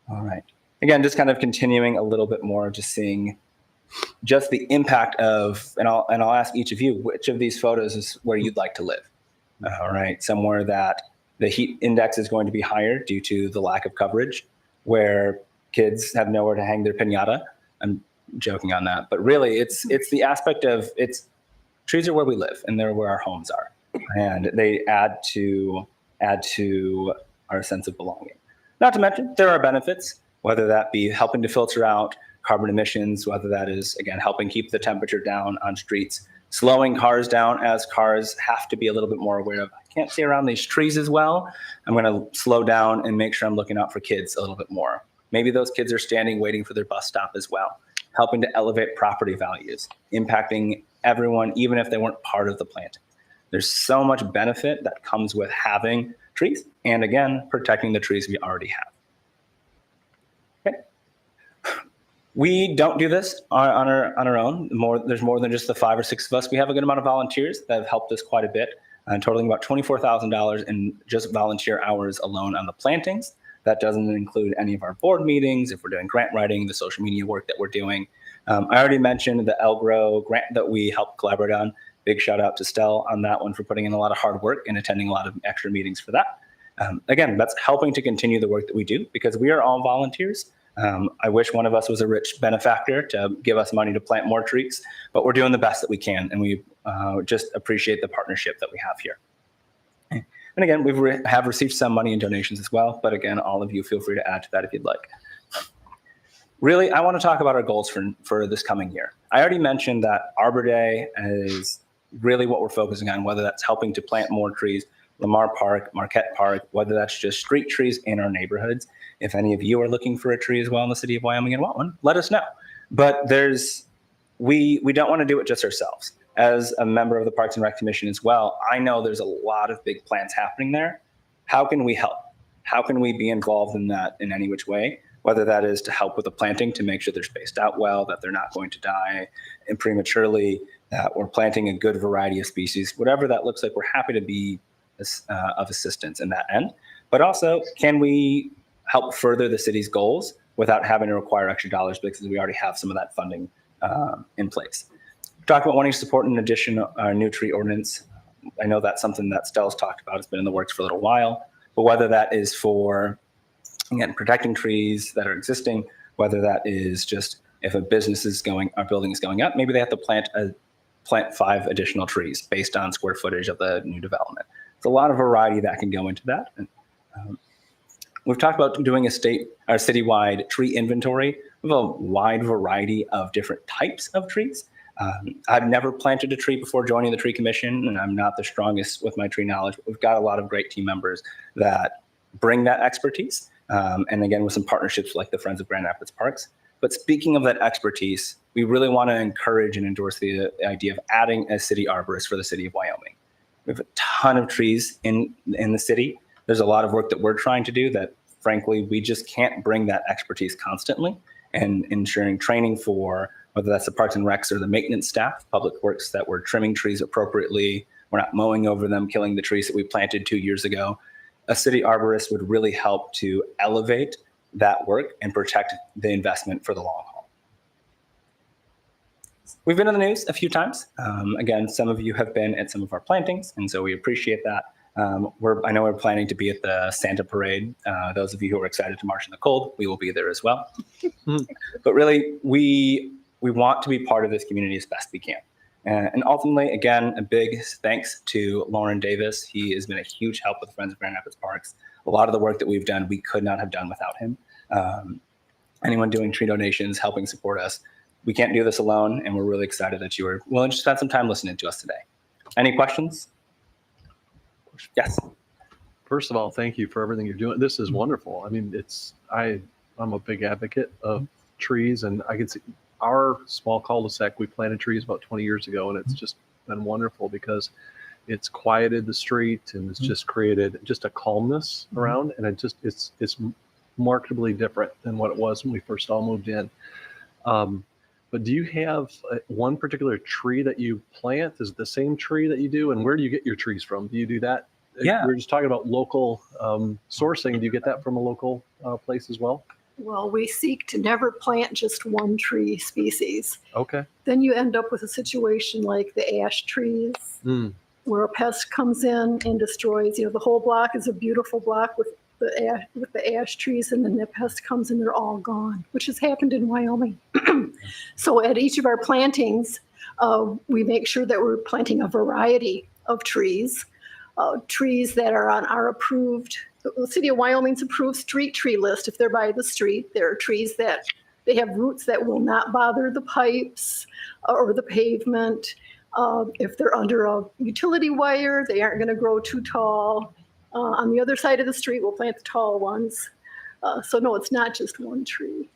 All right. Again, just kind of continuing a little bit more, just seeing just the impact of, and I'll ask each of you, which of these photos is where you'd like to live? All right. Somewhere that the heat index is going to be higher due to the lack of coverage, where kids have nowhere to hang their piñata. I'm joking on that, but really it's the aspect of trees are where we live and they're where our homes are. And they add to our sense of belonging. Not to mention there are benefits, whether that be helping to filter out carbon emissions, whether that is, again, helping keep the temperature down on streets, slowing cars down as cars have to be a little bit more aware of, I can't see around these trees as well. I'm going to slow down and make sure I'm looking out for kids a little bit more. Maybe those kids are standing waiting for their bus stop as well, helping to elevate property values, impacting everyone, even if they weren't part of the planting. There's so much benefit that comes with having trees and, again, protecting the trees we already have. We don't do this on our own. There's more than just the 5 or 6 of us. We have a good amount of volunteers that have helped us quite a bit, totaling about $24,000 in just volunteer hours alone on the plantings. That doesn't include any of our board meetings, if we're doing grant writing, the social media work that we're doing. I already mentioned the ELGRO grant that we helped collaborate on. Big shout out to Stell on that one for putting in a lot of hard work and attending a lot of extra meetings for that. Again, that's helping to continue the work that we do because we are all volunteers. I wish one of us was a rich benefactor to give us money to plant more trees, but we're doing the best that we can, and we just appreciate the partnership that we have here. And again, we have received some money in donations as well, but again, all of you feel free to add to that if you'd like. really, I want to talk about our goals for this coming year. I already mentioned that Arbor Day is really what we're focusing on, whether that's helping to plant more trees, Lamar Park, Marquette Park, whether that's just street trees in our neighborhoods. If any of you are looking for a tree as well in the city of Wyoming and want one, let us know. But we don't want to do it just ourselves. As a member of the Parks and Rec Commission as well, I know there's a lot of big plans happening there. How can we help? How can we be involved in that in any which way? Whether that is to help with the planting to make sure they're spaced out well, that they're not going to die prematurely, that we're planting a good variety of species, whatever that looks like, we're happy to be of assistance in that end. But also, can we help further the city's goals without having to require extra dollars because we already have some of that funding in place? Talk about wanting to support an addition new tree ordinance. I know that's something that Stell's talked about. It's been in the works for a little while, but whether that is for, again, protecting trees that are existing, whether that is just if a business is going, our building is going up, maybe they have to plant 5 additional trees based on square footage of the new development. There's a lot of variety that can go into that. And, we've talked about doing a citywide tree inventory of a wide variety of different types of trees. I've never planted a tree before joining the Tree Commission, and I'm not the strongest with my tree knowledge, but we've got a lot of great team members that bring that expertise. And again, with some partnerships like the Friends of Grand Rapids Parks. But speaking of that expertise, we really want to encourage and endorse the idea of adding a city arborist for the city of Wyoming. We have a ton of trees in the city. There's a lot of work that we're trying to do that, frankly, we just can't bring that expertise constantly, and ensuring training for whether that's the Parks and Recs or the maintenance staff, Public Works, that we're trimming trees appropriately. We're not mowing over them, killing the trees that we planted 2 years ago. A city arborist would really help to elevate that work and protect the investment for the long haul. We've been in the news a few times. Again, some of you have been at some of our plantings, and so we appreciate that. I know we're planning to be at the Santa Parade. Those of you who are excited to march in the cold, we will be there as well. But really, we want to be part of this community as best we can. And ultimately, again, a big thanks to Lauren Davis. He has been a huge help with Friends of Grand Rapids Parks. A lot of the work that we've done, we could not have done without him. Anyone doing tree donations, helping support us, we can't do this alone, and we're really excited that you were willing to spend some time listening to us today. Any questions? Yes. First of all, thank you for everything you're doing. This is wonderful. I mean, I'm a big advocate of trees, and I can see our small cul-de-sac, we planted trees about 20 years ago, and it's just been wonderful because it's quieted the street and it's just created just a calmness around, and it's markedly different than what it was when we first all moved in. But do you have one particular tree that you plant? Is it the same tree that you do? And where do you get your trees from? Do you do that? Yeah. We're just talking about local sourcing. Do you get that from a local place as well? Well, we seek to never plant just one tree species. Okay. Then you end up with a situation like the ash trees, where a pest comes in and destroys, the whole block is a beautiful block with the ash trees, and then the pest comes and they're all gone, which has happened in Wyoming. So at each of our plantings, we make sure that we're planting a variety of trees, trees that are on our approved, the city of Wyoming's approved street tree list. If they're by the street, there are trees that they have roots that will not bother the pipes or the pavement. If they're under a utility wire, they aren't going to grow too tall. On the other side of the street, we'll plant the tall ones. So no, it's not just one tree.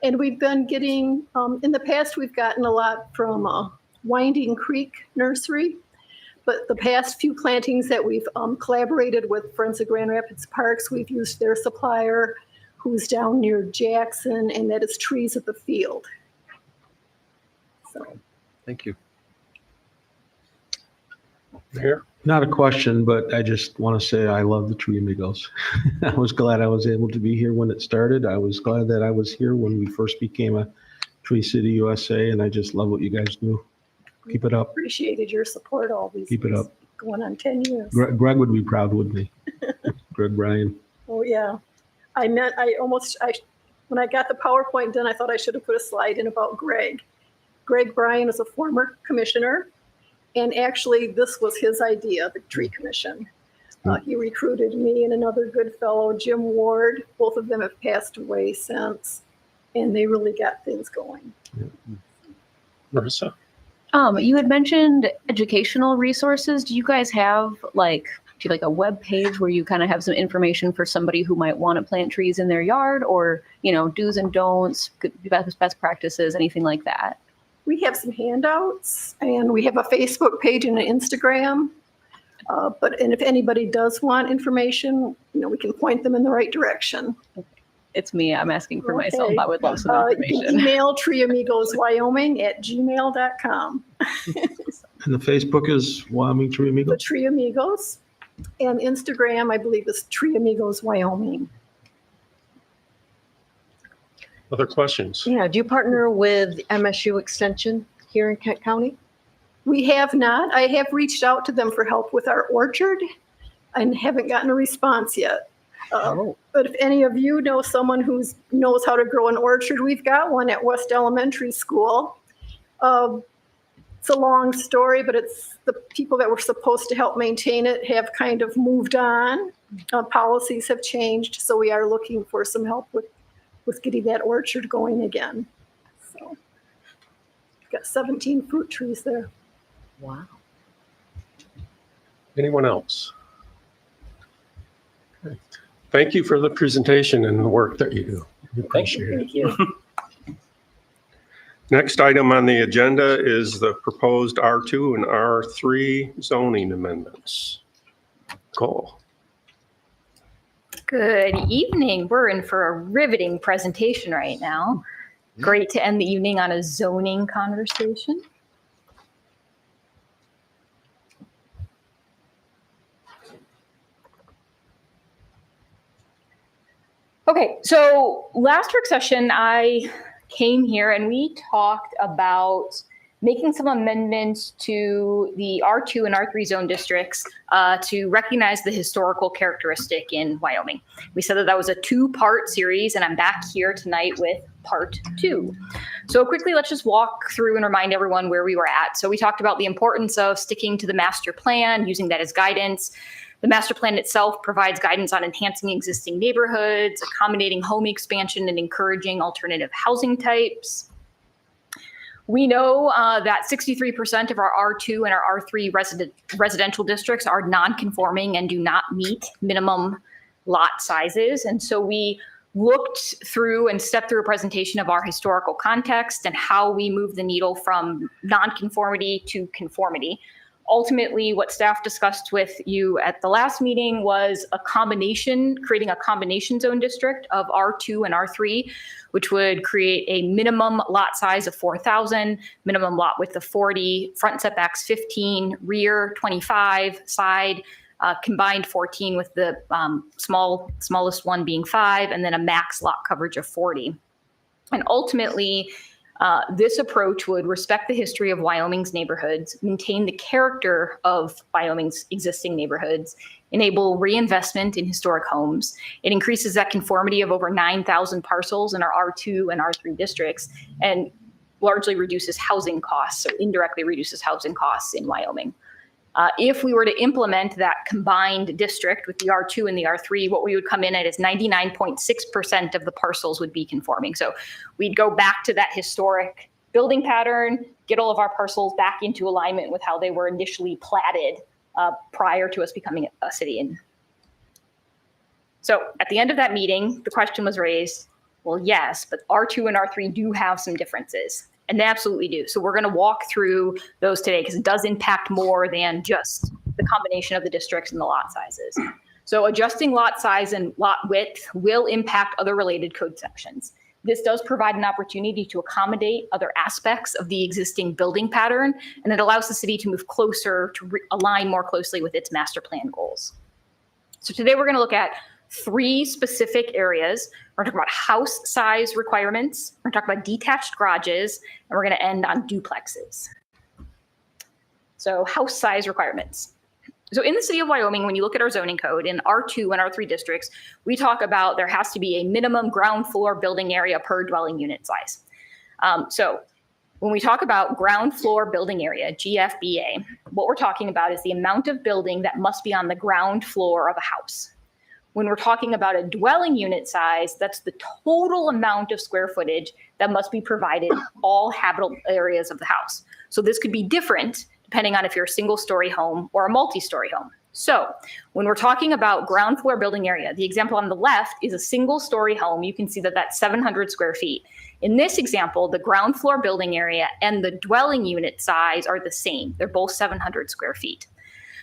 And we've been getting, in the past, we've gotten a lot from Winding Creek Nursery. But the past few plantings that we've collaborated with Friends of Grand Rapids Parks, we've used their supplier, who's down near Jackson, and that is Trees at the Field. So. Thank you. Mayor? Not a question, but I just want to say I love the Tree Amigos. I was glad I was able to be here when it started. I was glad that I was here when we first became a Tree City USA, and I just love what you guys do. Keep it up. Appreciated your support all these Keep it years, up. going on 10 years. Greg would be proud, wouldn't he? Greg Bryan. Oh, yeah. When I got the PowerPoint done, I thought I should have put a slide in about Greg. Greg Bryan is a former commissioner, and actually this was his idea, the Tree Commission. He recruited me and another good fellow, Jim Ward. Both of them have passed away since. and they really got things going. Marissa? You had mentioned educational resources. Do you guys have like a web page where you kind of have some information for somebody who might want to plant trees in their yard, or, you know, do's and don'ts, best practices, anything like that? We have some handouts, and we have a Facebook page and an Instagram. And if anybody does want information, you know, we can point them in the right direction. It's me. I'm asking for myself. Okay. I would love some You can information. email treeamigoswyoming@gmail.com. And the Facebook is Wyoming Tree The Amigos. Tree Amigos. And Instagram, I believe, is Tree Amigos Wyoming. Other questions? Yeah, do you partner with MSU Extension here in Kent County? We have not. I have reached out to them for help with our orchard and haven't gotten a response yet. But if any of you know someone who knows how to grow an orchard, we've got one at West Elementary School. It's a long story, but it's the people that were supposed to help maintain it have kind of moved on. Policies have changed, so we are looking for some help with getting that orchard going again. So, we've got 17 fruit trees there. Wow. Anyone else? Okay. Thank you for the presentation and the work that you do. We appreciate it. Thank you. Next item on the agenda is the proposed R2 and R3 zoning amendments. Cole. Good evening. We're in for a riveting presentation right now. Great to end the evening on a zoning conversation. Okay, so last work session, I came here and we talked about making some amendments to the R2 and R3 zone districts to recognize the historical characteristic in Wyoming. We said that that was a two-part series, and I'm back here tonight with part 2. So quickly, let's just walk through and remind everyone where we were at. So we talked about the importance of sticking to the master plan, using that as guidance. The master plan itself provides guidance on enhancing existing neighborhoods, accommodating home expansion, and encouraging alternative housing types. We know that 63% of our R2 and our R3 residential districts are non-conforming and do not meet minimum lot sizes. And so we looked through and stepped through a presentation of our historical context and how we move the needle from non-conformity to conformity. Ultimately, what staff discussed with you at the last meeting was creating a combination zone district of R2 and R3, which would create a minimum lot size of 4,000, minimum lot width of 40, front setbacks 15, rear 25, side combined 14 with the smallest one being 5, and then a max lot coverage of 40. And ultimately, this approach would respect the history of Wyoming's neighborhoods, maintain the character of Wyoming's existing neighborhoods, enable reinvestment in historic homes. It increases that conformity of over 9,000 parcels in our R2 and R3 districts, and largely reduces housing costs, so indirectly reduces housing costs in Wyoming. If we were to implement that combined district with the R2 and the R3, what we would come in at is 99.6% of the parcels would be conforming. So we'd go back to that historic building pattern, get all of our parcels back into alignment with how they were initially platted prior to us becoming a city. So at the end of that meeting, the question was raised, well, yes, but R2 and R3 do have some differences. And they absolutely do. So we're going to walk through those today because it does impact more than just the combination of the districts and the lot sizes. So adjusting lot size and lot width will impact other related code sections. This does provide an opportunity to accommodate other aspects of the existing building pattern, and it allows the city to move closer, to align more closely with its master plan goals. So today we're going to look at 3 specific areas. We're going to talk about house size requirements, we're going to talk about detached garages, and we're going to end on duplexes. So house size requirements. So in the city of Wyoming, when you look at our zoning code in R2 and R3 districts, we talk about there has to be a minimum ground floor building area per dwelling unit size. So when we talk about ground floor building area, GFBA, what we're talking about is the amount of building that must be on the ground floor of a house. When we're talking about a dwelling unit size, that's the total amount of square footage that must be provided in all habitable areas of the house. So this could be different depending on if you're a single-story home or a multi-story home. So when we're talking about ground floor building area, the example on the left is a single-story home. You can see that that's 700 square feet. In this example, the ground floor building area and the dwelling unit size are the same. They're both 700 square feet.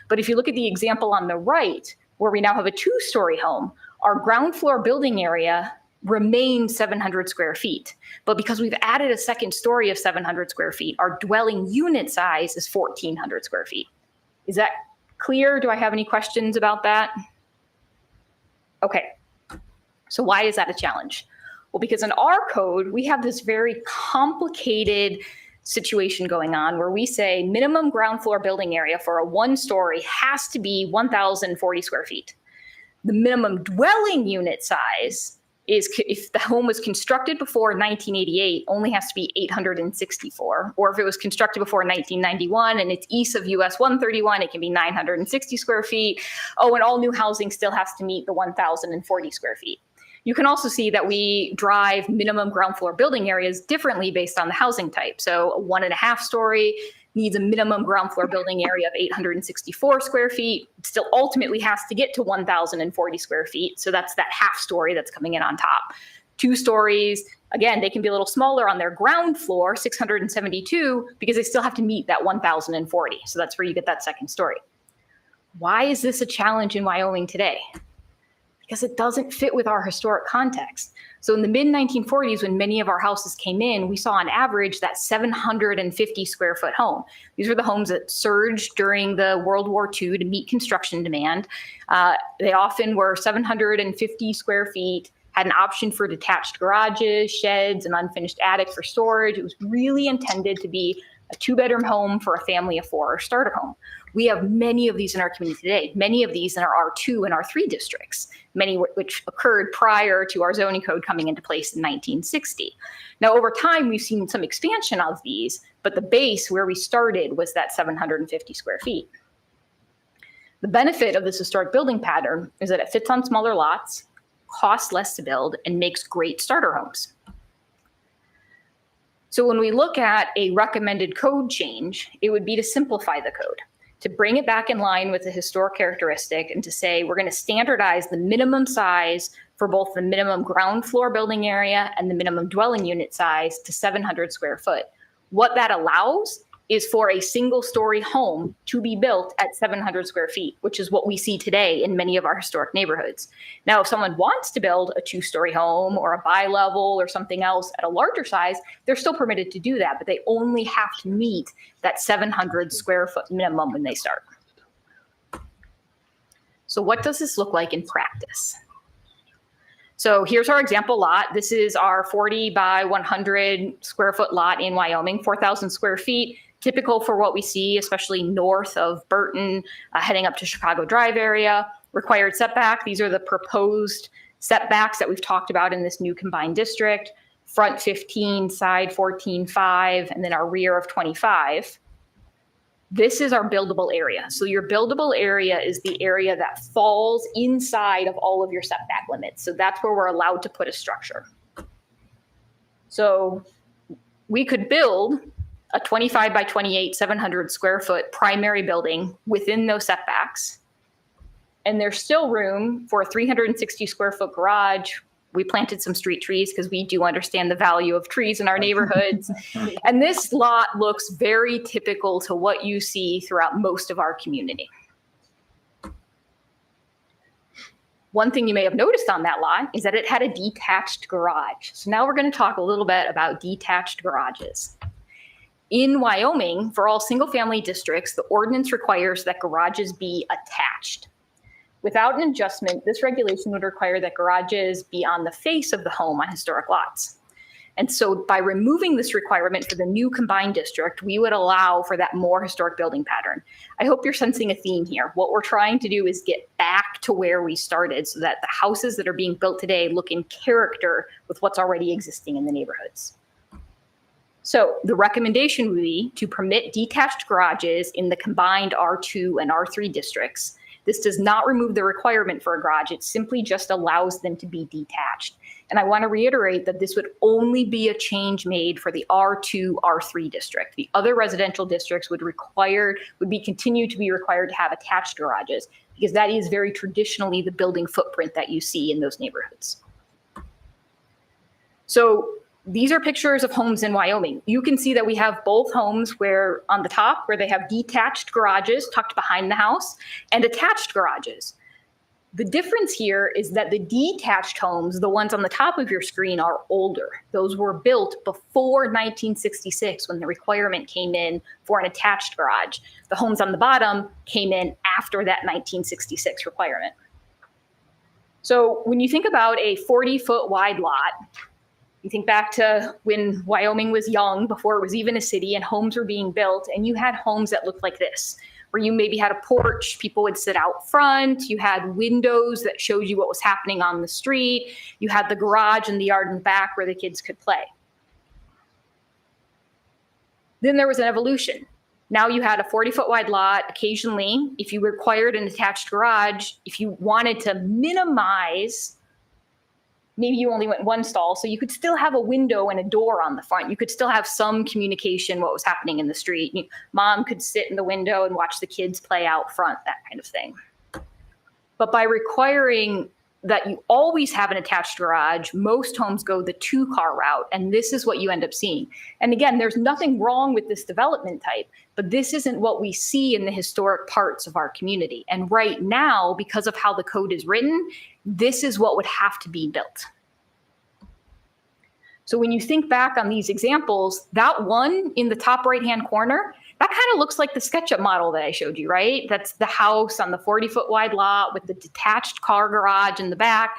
But if you look at the example on the right, where we now have a two-story home, our ground floor building area remains 700 square feet. But because we've added a second story of 700 square feet, our dwelling unit size is 1,400 square feet. Is that clear? Do I have any questions about that? Okay. So why is that a challenge? Well, because in our code, we have this very complicated situation going on where we say minimum ground floor building area for a one-story has to be 1,040 square feet. The minimum dwelling unit size is, if the home was constructed before 1988, only has to be 864. Or if it was constructed before 1991 and it's east of US 131, it can be 960 square feet. Oh, and all new housing still has to meet the 1,040 square feet. You can also see that we drive minimum ground floor building areas differently based on the housing type. So a 1.5 story needs a minimum ground floor building area of 864 square feet. It still ultimately has to get to 1,040 square feet. So that's that half story that's coming in on top. 2 stories, again, they can be a little smaller on their ground floor, 672, because they still have to meet that 1,040. So that's where you get that second story. Why is this a challenge in Wyoming today? Because it doesn't fit with our historic context. So in the mid-1940s, when many of our houses came in, we saw on average that 750 square foot home. These were the homes that surged during the World War II to meet construction demand. They often were 750 square feet, had an option for detached garages, sheds, and unfinished attic for storage. It was really intended to be a 2-bedroom home for a family of 4 or starter home. We have many of these in our community today, many of these in our R2 and R3 districts, many which occurred prior to our zoning code coming into place in 1960. Now, over time, we've seen some expansion of these, but the base where we started was that 750 square feet. The benefit of this historic building pattern is that it fits on smaller lots, costs less to build, and makes great starter homes. So when we look at a recommended code change, it would be to simplify the code, to bring it back in line with the historic characteristic and to say we're going to standardize the minimum size for both the minimum ground floor building area and the minimum dwelling unit size to 700 square foot. What that allows is for a single story home to be built at 700 square feet, which is what we see today in many of our historic neighborhoods. Now, if someone wants to build a 2-story home or a bi-level or something else at a larger size, they're still permitted to do that, but they only have to meet that 700 square foot minimum when they start. So what does this look like in practice? So here's our example lot. This is our 40 by 100 square foot lot in Wyoming, 4,000 square feet. Typical for what we see, especially north of Burton, heading up to Chicago Drive area. Required setback, these are the proposed setbacks that we've talked about in this new combined district. Front 15, side 14.5, and then our rear of 25. This is our buildable area. So your buildable area is the area that falls inside of all of your setback limits. So that's where we're allowed to put a structure. So we could build a 25 by 28, 700 square foot primary building within those setbacks. And there's still room for a 360 square foot garage. We planted some street trees because we do understand the value of trees in our neighborhoods. And this lot looks very typical to what you see throughout most of our community. One thing you may have noticed on that lot is that it had a detached garage. So now we're going to talk a little bit about detached garages. In Wyoming, for all single-family districts, the ordinance requires that garages be attached. Without an adjustment, this regulation would require that garages be on the face of the home on historic lots. And so by removing this requirement for the new combined district, we would allow for that more historic building pattern. I hope you're sensing a theme here. What we're trying to do is get back to where we started so that the houses that are being built today look in character with what's already existing in the neighborhoods. So the recommendation would be to permit detached garages in the combined R2 and R3 districts. This does not remove the requirement for a garage. It simply just allows them to be detached. And I want to reiterate that this would only be a change made for the R2, R3 district. The other residential districts would continue to be required to have attached garages, because that is very traditionally the building footprint that you see in those neighborhoods. So these are pictures of homes in Wyoming. You can see that we have both homes where on the top where they have detached garages tucked behind the house and attached garages. The difference here is that the detached homes, the ones on the top of your screen, are older. Those were built before 1966 when the requirement came in for an attached garage. The homes on the bottom came in after that 1966 requirement. So when you think about a 40-foot wide lot, you think back to when Wyoming was young, before it was even a city, and homes were being built, and you had homes that looked like this, where you maybe had a porch, people would sit out front, you had windows that showed you what was happening on the street, you had the garage and the yard in back where the kids could play. Then there was an evolution. Now you had a 40-foot wide lot. Occasionally, if you required an attached garage, if you wanted to minimize, maybe you only went one stall, so you could still have a window and a door on the front. You could still have some communication what was happening in the street. Mom could sit in the window and watch the kids play out front, that kind of thing. But by requiring that you always have an attached garage, most homes go the 2-car route, and this is what you end up seeing. And again, there's nothing wrong with this development type, but this isn't what we see in the historic parts of our community. And right now, because of how the code is written, this is what would have to be built. So when you think back on these examples, that one in the top right-hand corner, that kind of looks like the SketchUp model that I showed you, right? That's the house on the 40-foot wide lot with the detached car garage in the back.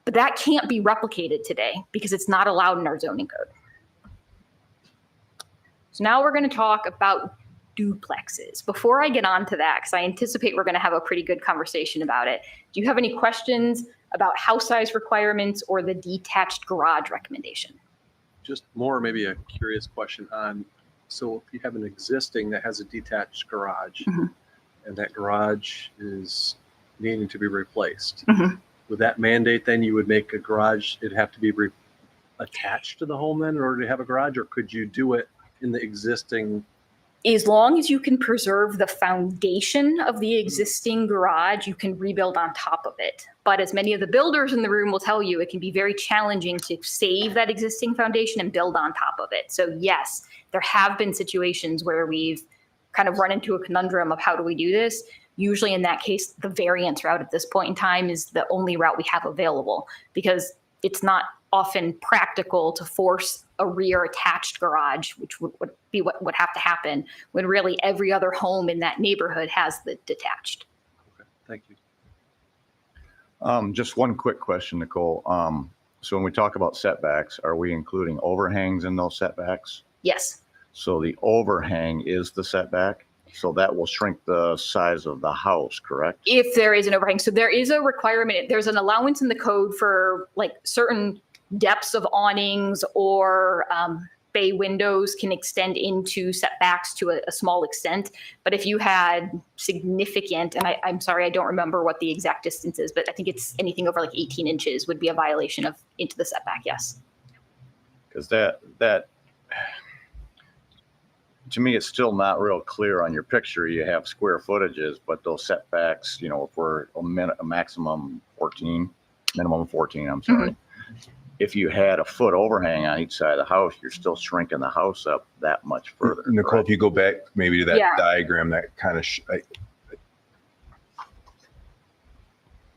But that can't be replicated today because it's not allowed in our zoning code. So now we're going to talk about duplexes. Before I get on to that, because I anticipate we're going to have a pretty good conversation about it, do you have any questions about house size requirements or the detached garage recommendation? Just more maybe a curious question on, so if you have an existing that has a detached garage and that garage is needing to be replaced, would that mandate then you would make a garage, it'd have to be attached to the home then in order to have a garage, or could you do it in the existing? As long as you can preserve the foundation of the existing garage, you can rebuild on top of it. But as many of the builders in the room will tell you, it can be very challenging to save that existing foundation and build on top of it. So yes, there have been situations where we've kind of run into a conundrum of how do we do this? Usually in that case, the variance route at this point in time is the only route we have available, because it's not often practical to force a rear attached garage, which would be what would have to happen when really every other home in that neighborhood has the detached. Okay, thank you. Just one quick question, Nicole. So when we talk about setbacks, are we including overhangs in those setbacks? Yes. So the overhang is the setback? So that will shrink the size of the house, correct? If there is an overhang. So there is a requirement, there's an allowance in the code for like certain depths of awnings or bay windows can extend into setbacks to a small extent. But if you had significant, and I'm sorry, I don't remember what the exact distance is, but I think it's anything over like 18 inches would be a violation of into the setback, yes. Because that to me, it's still not real clear on your picture. You have square footages, but those setbacks, you know, if we're a maximum 14, minimum 14, I'm sorry. If you had a foot overhang on each side of the house, you're still shrinking the house up that much further. Nicole, correct? if you go back maybe to that Yeah. diagram, that kind of,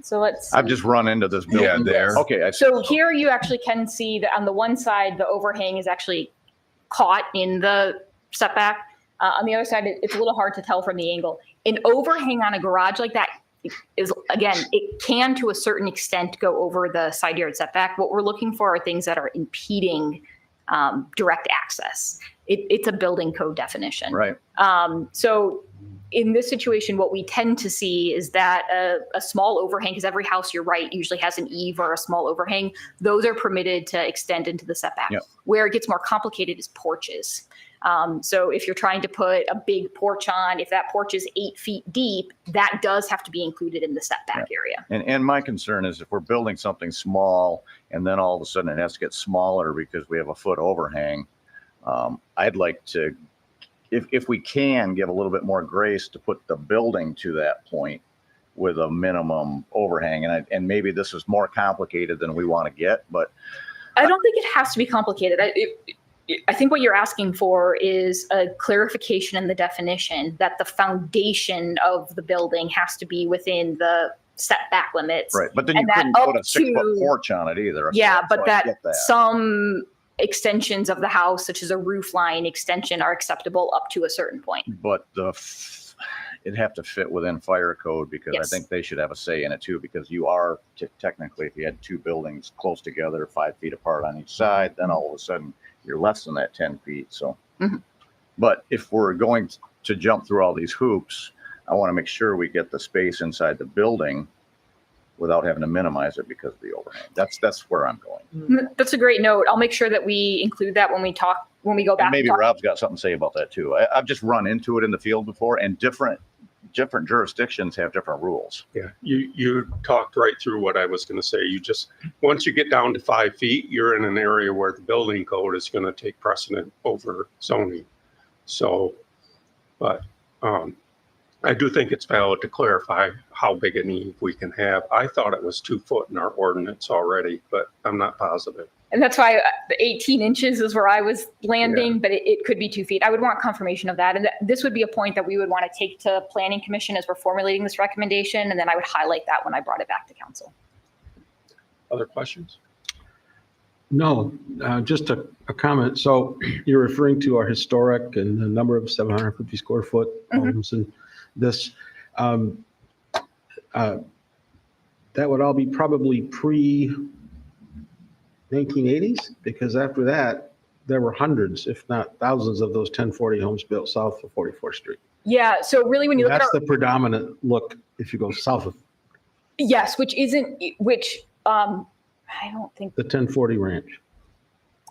So let's. I've just run into this building. yeah, there. Okay. So here you actually can see that on the one side, the overhang is actually caught in the setback. On the other side, it's a little hard to tell from the angle. An overhang on a garage like that is, again, it can to a certain extent go over the side yard setback. What we're looking for are things that are impeding direct access. It's a building code definition. Right. So in this situation, what we tend to see is that a small overhang, because every house, you're right, usually has an eave or a small overhang. Those are permitted to extend into the setback. Yep. Where it gets more complicated is porches. So if you're trying to put a big porch on, if that porch is 8 feet deep, that does have to be included in the setback area. And my concern is if we're building something small and then all of a sudden it has to get smaller because we have a foot overhang, I'd like to, if we can, give a little bit more grace to put the building to that point with a minimum overhang. And maybe this is more complicated than we want to get, but I don't think it has to be complicated. I think what you're asking for is a clarification in the definition that the foundation of the building has to be within the setback limits. right. But then you And that couldn't put a up 6-foot to- porch on it either. Yeah, So but I that get that. some extensions of the house, such as a roof line extension, are acceptable up to a certain point. But it'd have to fit within fire code because I Yes. think they should have a say in it too, because you are technically, if you had two buildings close together, 5 feet apart on each side, then all of a sudden you're less than that 10 feet. So, Mhm. but if we're going to jump through all these hoops, I want to make sure we get the space inside the building without having to minimize it because of the overhang. That's where I'm going. That's a great note. I'll make sure that we include that when we go back. And maybe and talk. Rob's got something to say about that too. I've just run into it in the field before, and different jurisdictions have different rules. Yeah, you talked right through what I was going to say. You just, once you get down to 5 feet, you're in an area where the building code is going to take precedent over zoning. So, but I do think it's valid to clarify how big an eave we can have. I thought it was 2 foot in our ordinance already, but I'm not positive. And that's why the 18 inches is where I was landing, but it could be 2 feet. I would want confirmation of that. And this would be a point that we would want to take to Planning Commission as we're formulating this recommendation. And then I would highlight that when I brought it back to council. Other questions? No, just a comment. So you're referring to our historic and the number of 750 square foot homes and this. That would all be probably pre-1980s, because after that, there were hundreds, if not thousands, of those 1040 homes built south of 44th Street. Yeah. So really, when you look at That's our, the predominant look if you go south of yes, I don't think the 1040 ranch.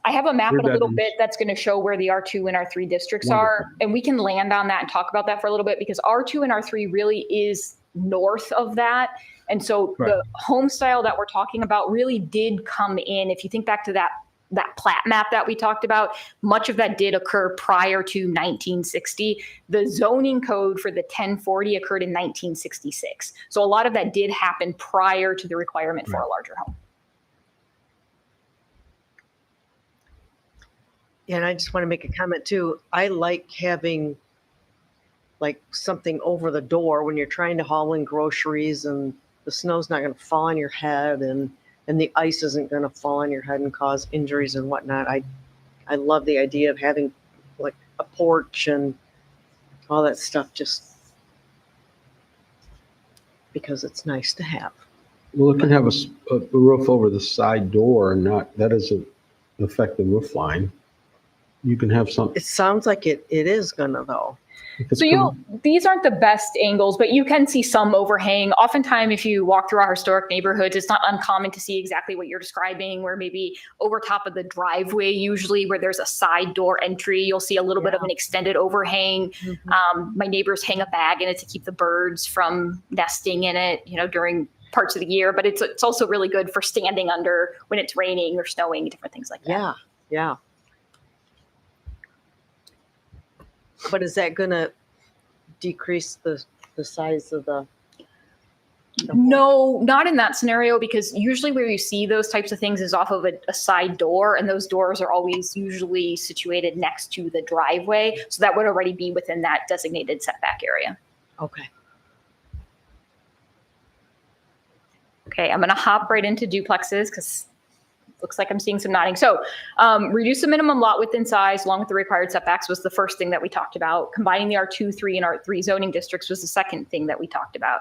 I have a map in a little bedrooms. bit that's going to show where the R2 and R3 districts Wonderful. are. And we can land on that and talk about that for a little bit, because R2 and R3 really is north of that. And so Right. the home style that we're talking about really did come in. If you think back to that plat map that we talked about, much of that did occur prior to 1960. The zoning code for the 1040 occurred in 1966. So a lot of that did happen prior to the requirement for a larger home. And I just want to make a comment too. I like having like something over the door when you're trying to haul in groceries and the snow's not going to fall on your head and the ice isn't going to fall on your head and cause injuries and whatnot. I love the idea of having like a porch and all that stuff, just because it's nice to have. Well, it can have a roof over the side door and that doesn't affect the roof line. You can have some. It sounds like it is gonna though. So these aren't the best angles, but you can see some overhang. Oftentimes, if you walk through our historic neighborhoods, it's not uncommon to see exactly what you're describing, where maybe over top of the driveway, usually where there's a side door entry, you'll see a little bit of an extended overhang. My neighbors hang a bag in it to keep the birds from nesting in it, during parts of the year, but it's also really good for standing under when it's raining or snowing, different things like that. Yeah. But is that going to decrease the size of the? No, not in that scenario, because usually where you see those types of things is off of a side door, and those doors are always usually situated next to the driveway. So that would already be within that designated setback area. Okay. Okay, I'm going to hop right into duplexes because it looks like I'm seeing some nodding. So reduce the minimum lot width and size along with the required setbacks was the first thing that we talked about. Combining the R2, 3, and R3 zoning districts was the second thing that we talked about.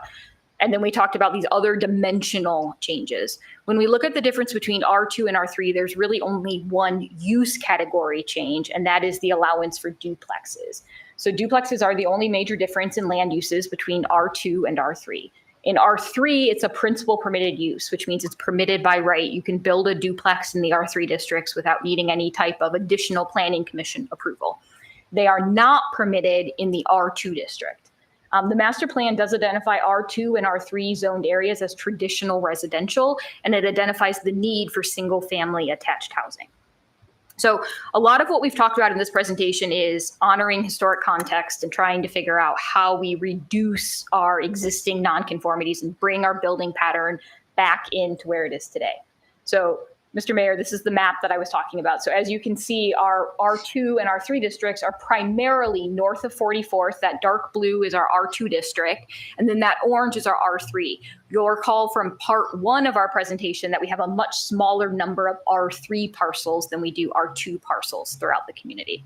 And then we talked about these other dimensional changes. When we look at the difference between R2 and R3, there's really only one use category change, and that is the allowance for duplexes. So duplexes are the only major difference in land uses between R2 and R3. In R3, it's a principal permitted use, which means it's permitted by right. You can build a duplex in the R3 districts without needing any type of additional planning commission approval. They are not permitted in the R2 district. The master plan does identify R2 and R3 zoned areas as traditional residential, and it identifies the need for single family attached housing. So a lot of what we've talked about in this presentation is honoring historic context and trying to figure out how we reduce our existing nonconformities and bring our building pattern back into where it is today. So Mr. Mayor, this is the map that I was talking about. So as you can see, our R2 and R3 districts are primarily north of 44th. That dark blue is our R2 district, and then that orange is our R3. You'll recall from part 1 of our presentation that we have a much smaller number of R3 parcels than we do R2 parcels throughout the community.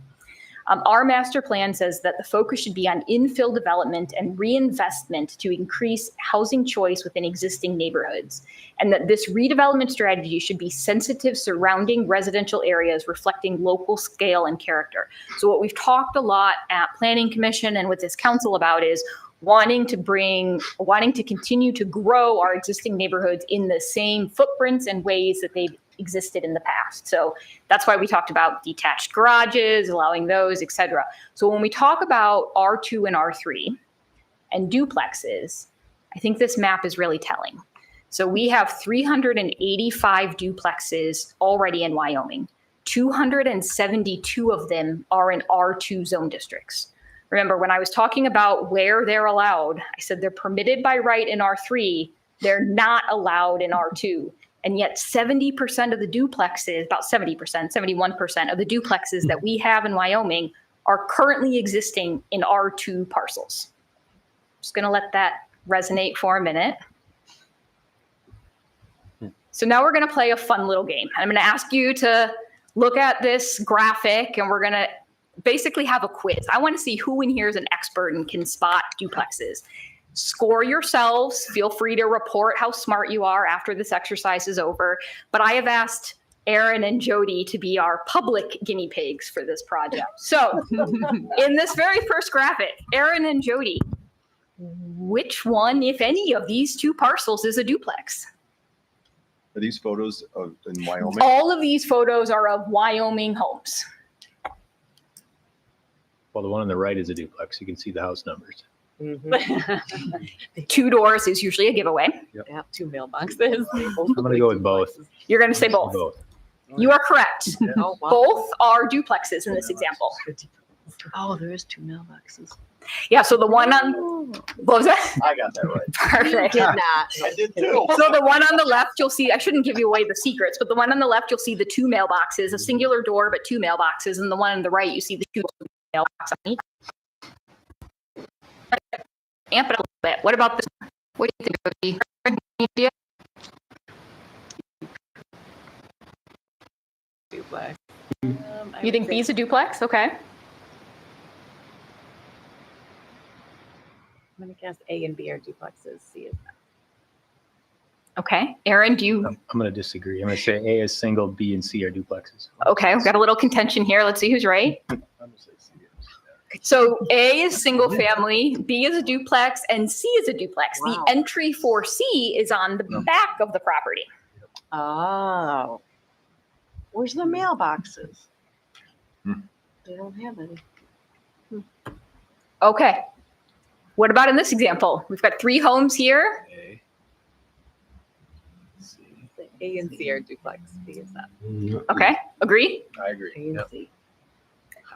Our master plan says that the focus should be on infill development and reinvestment to increase housing choice within existing neighborhoods, and that this redevelopment strategy should be sensitive surrounding residential areas reflecting local scale and character. So what we've talked a lot at Planning Commission and with this council about is wanting to continue to grow our existing neighborhoods in the same footprints and ways that they've existed in the past. So that's why we talked about detached garages, allowing those, et cetera. So when we talk about R2 and R3 and duplexes, I think this map is really telling. So we have 385 duplexes already in Wyoming. 272 of them are in R2 zone districts. Remember, when I was talking about where they're allowed, I said they're permitted by right in R3, they're not allowed in R2. And yet 70% of the duplexes, about 70%, 71% of the duplexes that we have in Wyoming are currently existing in R2 parcels. Just gonna let that resonate for a minute. So now we're gonna play a fun little game. I'm gonna ask you to look at this graphic and we're gonna basically have a quiz. I wanna see who in here is an expert and can spot duplexes. Score yourselves. Feel free to report how smart you are after this exercise is over. But I have asked Aaron and Jody to be our public guinea pigs for this project. So in this very first graphic, Aaron and Jody, which one, if any, of these two parcels is a duplex? Are these photos of in Wyoming? All of these photos are of Wyoming homes. Well, the one on the right is a duplex. You can see the house numbers. Two doors is usually a giveaway. Yeah, 2 mailboxes. I'm going to go with both. You're going to say both. You are correct. Oh, wow. Both are duplexes in this example. Oh, there is 2 mailboxes. Yeah, so the one on, what was that? I got that right. Perfect. Did not. I did too. So the one on the left, you'll see, I shouldn't give you away the secrets, but the one on the left, you'll see the 2 mailboxes, a singular door, but 2 mailboxes. And the one on the right, you see the 2 mailboxes on each. Amp it a little bit. What about this? What do you think, Cody? Any idea? Duplex. You think B is a duplex? Okay. I'm going to guess A and B are duplexes. C is not. Okay. Aaron, do you? I'm going to disagree. I'm going to say A is single, B and C are duplexes. Okay, we've got a little contention here. Let's see who's right. So A is single family, B is a duplex, and C is a duplex. Wow. The entry for C is on the back of the property. Oh. Where's the mailboxes? They don't have any. Okay. What about in this example? We've got 3 homes here. A, C. A and C are duplex. B is not. Okay, agree? I agree. A and Yep. C.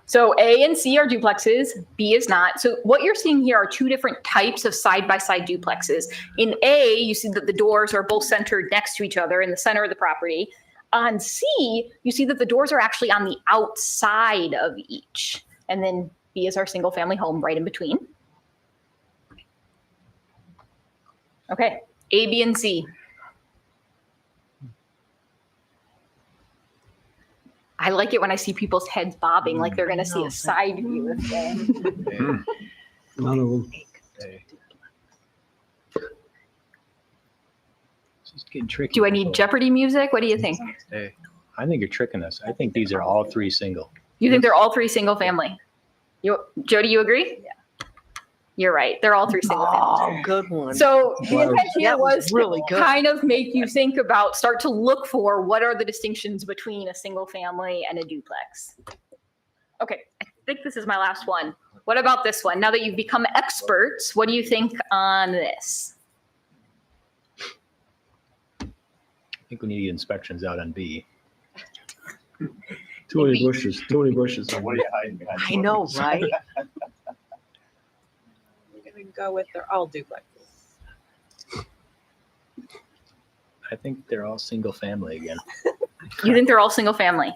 So A and C are duplexes, B is not. So what you're seeing here are 2 different types of side-by-side duplexes. In A, you see that the doors are both centered next to each other in the center of the property. On C, you see that the doors are actually on the outside of each. And then B is our single-family home right in between. Okay, A, B, and C. I like it when I see people's heads bobbing like they're going to see a side view of them. None of them. A. It's just getting tricky. Do I need Jeopardy music? What do you think? A. I think you're tricking us. I think these are all 3 single. You think they're all 3 single family? Jody, you agree? Yeah. You're right. They're all 3 single family. Oh, good one. So the intent here That was was really to good. kind of make you think about, start to look for what are the distinctions between a single family and a duplex. Okay, I think this is my last one. What about this one? Now that you've become experts, what do you think on this? I think we need to get inspections out on B. Too many bushes, too many bushes. What are you hiding behind? I know, right? We're gonna go with they're all duplexes. I think they're all single family again. You think they're all single family?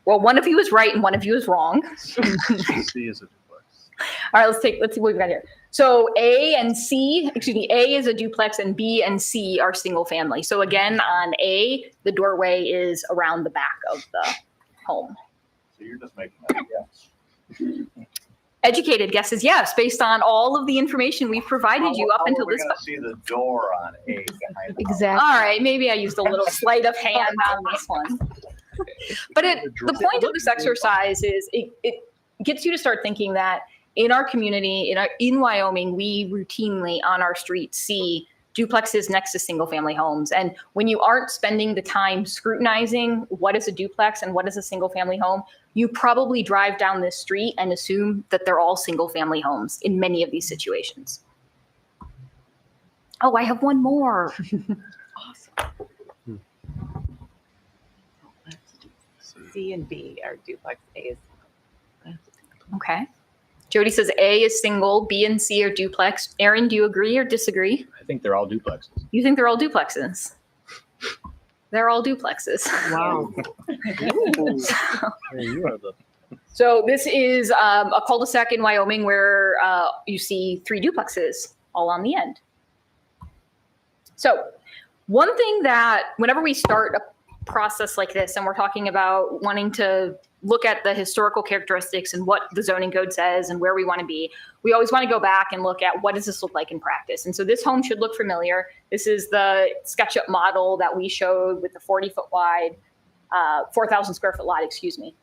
Well, one of you is right and one of you is wrong. C is a duplex. All right, let's see what we've got here. So A and C, excuse me, A is a duplex and B and C are single family. So again, on A, the doorway is around the back of the home. So you're just making that guess. Educated guesses, yes, based on all of the information we've provided you up until this. We're gonna see the door on A behind the house. Exactly. All right, maybe I used a little sleight of hand on this one. But the point of this exercise is it gets you to start thinking that in our community, in Wyoming, we routinely on our streets see duplexes next to single family homes. And when you aren't spending the time scrutinizing what is a duplex and what is a single family home, you probably drive down this street and assume that they're all single family homes in many of these situations. Oh, I have one more. Awesome. C and B are duplex. A is. Okay. Jody says A is single, B and C are duplex. Aaron, do you agree or disagree? I think they're all duplexes. You think they're all duplexes? They're all duplexes. Wow. You are the. So this is a cul-de-sac in Wyoming where you see 3 duplexes all on the end. So one thing that whenever we start a process like this and we're talking about wanting to look at the historical characteristics and what the zoning code says and where we want to be, we always want to go back and look at what does this look like in practice. And so this home should look familiar. This is the SketchUp model that we showed with the 40-foot wide, 4,000 square foot lot, excuse me.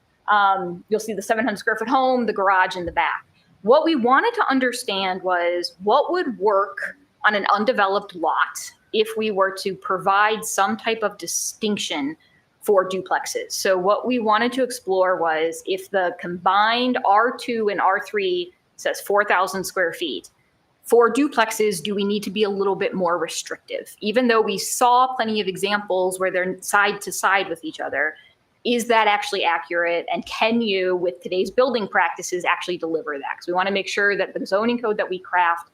You'll see the 700 square foot home, the garage in the back. What we wanted to understand was what would work on an undeveloped lot if we were to provide some type of distinction for duplexes. So what we wanted to explore was if the combined R2 and R3 says 4,000 square feet, for duplexes, do we need to be a little bit more restrictive? Even though we saw plenty of examples where they're side to side with each other, is that actually accurate? And can you, with today's building practices, actually deliver that? Because we want to make sure that the zoning code that we craft,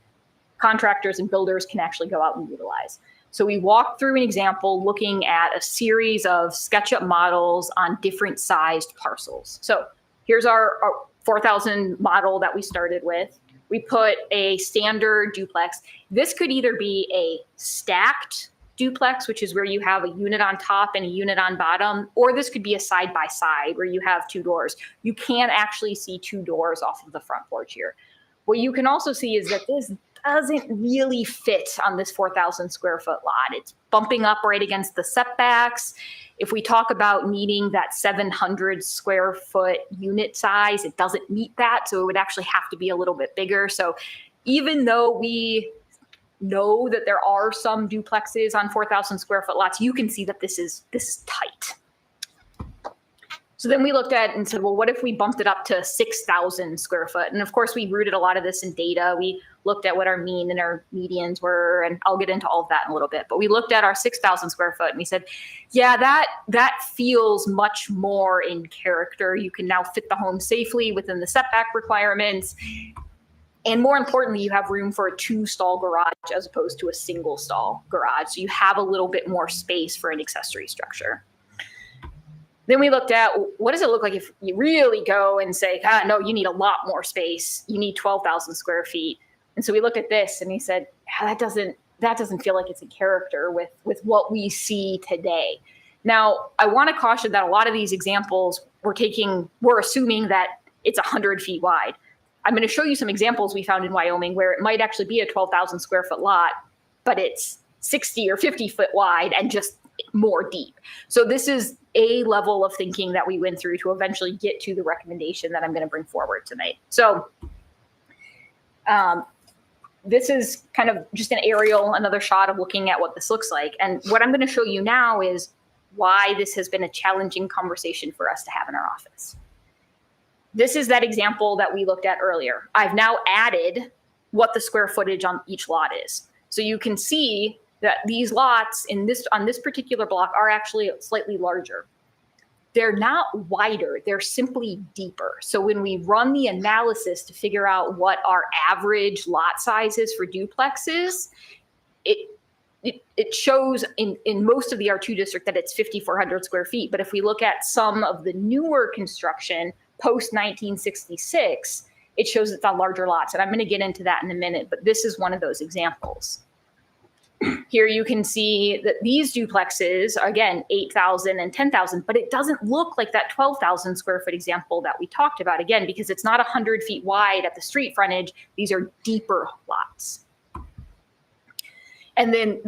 contractors and builders can actually go out and utilize. So we walked through an example looking at a series of SketchUp models on different sized parcels. So here's our 4,000 model that we started with. We put a standard duplex. This could either be a stacked duplex, which is where you have a unit on top and a unit on bottom, or this could be a side by side where you have 2 doors. You can actually see 2 doors off of the front porch here. What you can also see is that this doesn't really fit on this 4,000 square foot lot. It's bumping up right against the setbacks. If we talk about needing that 700 square foot unit size, it doesn't meet that. So it would actually have to be a little bit bigger. So even though we know that there are some duplexes on 4,000 square foot lots, you can see that this is tight. So then we looked at and said, well, what if we bumped it up to 6,000 square foot? And of course, we rooted a lot of this in data. We looked at what our mean and our medians were, and I'll get into all of that in a little bit. But we looked at our 6,000 square foot and we said, yeah, that feels much more in character. You can now fit the home safely within the setback requirements. And more importantly, you have room for a 2-stall garage as opposed to a single stall garage. So you have a little bit more space for an accessory structure. Then we looked at what does it look like if you really go and say, no, you need a lot more space. You need 12,000 square feet. And so we looked at this and he said, that doesn't feel like it's in character with what we see today. Now, I want to caution that a lot of these examples we're assuming that it's 100 feet wide. I'm going to show you some examples we found in Wyoming where it might actually be a 12,000 square foot lot, but it's 60 or 50 foot wide and just more deep. So this is a level of thinking that we went through to eventually get to the recommendation that I'm going to bring forward tonight. So this is kind of just an aerial, another shot of looking at what this looks like. And what I'm going to show you now is why this has been a challenging conversation for us to have in our office. This is that example that we looked at earlier. I've now added what the square footage on each lot is. So you can see that these lots on this particular block are actually slightly larger. They're not wider, they're simply deeper. So when we run the analysis to figure out what our average lot size is for duplexes, it shows in most of the R2 district that it's 5,400 square feet. But if we look at some of the newer construction post 1966, it shows it's on larger lots. And I'm going to get into that in a minute, but this is one of those examples. Here you can see that these duplexes, again, 8,000 and 10,000, but it doesn't look like that 12,000 square foot example that we talked about, again, because it's not 100 feet wide at the street frontage. These are deeper lots. And then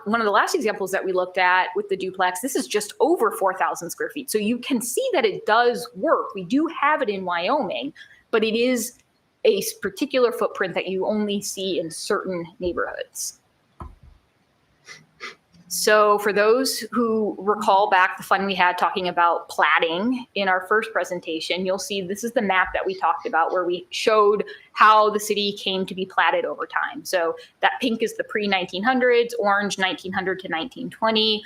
one of the last examples that we looked at with the duplex, this is just over 4,000 square feet. So you can see that it does work. We do have it in Wyoming, but it is a particular footprint that you only see in certain neighborhoods. So for those who recall back the fun we had talking about platting in our first presentation, you'll see this is the map that we talked about where we showed how the city came to be platted over time. So that pink is the pre-1900s, orange 1900 to 1920,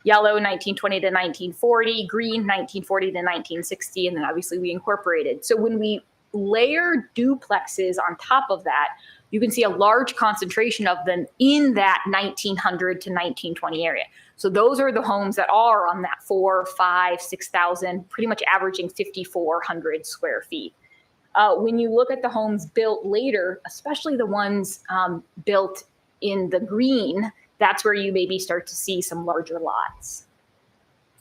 yellow 1920 to 1940, green 1940 to 1960, and then obviously we incorporated. So when we layer duplexes on top of that, you can see a large concentration of them in that 1900 to 1920 area. So those are the homes that are on that 4, 5, 6,000, pretty much averaging 5,400 square feet. When you look at the homes built later, especially the ones built in the green, that's where you maybe start to see some larger lots.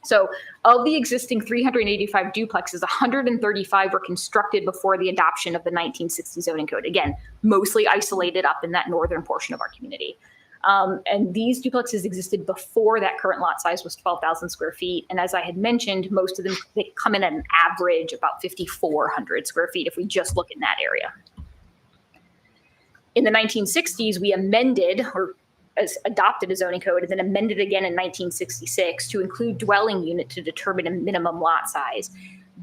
So of the existing 385 duplexes, 135 were constructed before the adoption of the 1960 zoning code. Again, mostly isolated up in that northern portion of our community. And these duplexes existed before that current lot size was 12,000 square feet. And as I had mentioned, most of them, they come in at an average about 5,400 square feet if we just look in that area. In the 1960s, we amended or adopted a zoning code and then amended again in 1966 to include dwelling unit to determine a minimum lot size.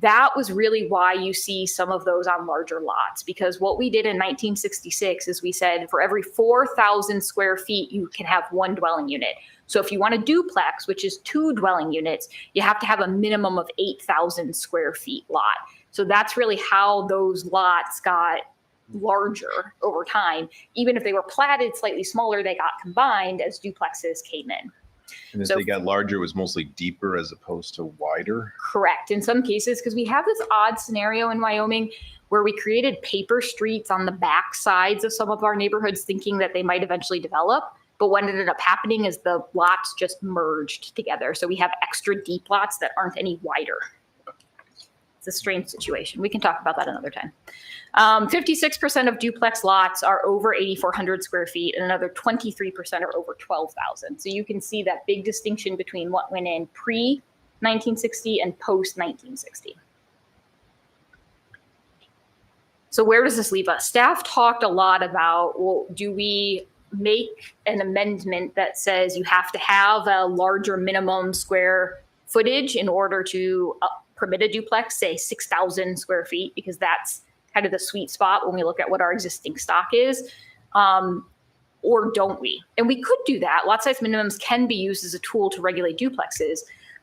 That was really why you see some of those on larger lots, because what we did in 1966 is we said for every 4,000 square feet, you can have one dwelling unit. So if you want a duplex, which is 2 dwelling units, you have to have a minimum of 8,000 square feet lot. So that's really how those lots got larger over time. Even if they were platted slightly smaller, they got combined as duplexes came in. And as they got larger, it was mostly deeper as opposed to wider? Correct. In some cases, because we have this odd scenario in Wyoming where we created paper streets on the back sides of some of our neighborhoods thinking that they might eventually develop. But what ended up happening is the lots just merged together. So we have extra deep lots that aren't any wider. It's a strange situation. We can talk about that another time. 56% of duplex lots are over 8,400 square feet, and another 23% are over 12,000. So you can see that big distinction between what went in pre-1960 and post-1960. So where does this leave us? Staff talked a lot about, well, do we make an amendment that says you have to have a larger minimum square footage in order to permit a duplex, say 6,000 square feet, because that's kind of the sweet spot when we look at what our existing stock is, or don't we? And we could do that. Lot size minimums can be used as a tool to regulate duplexes,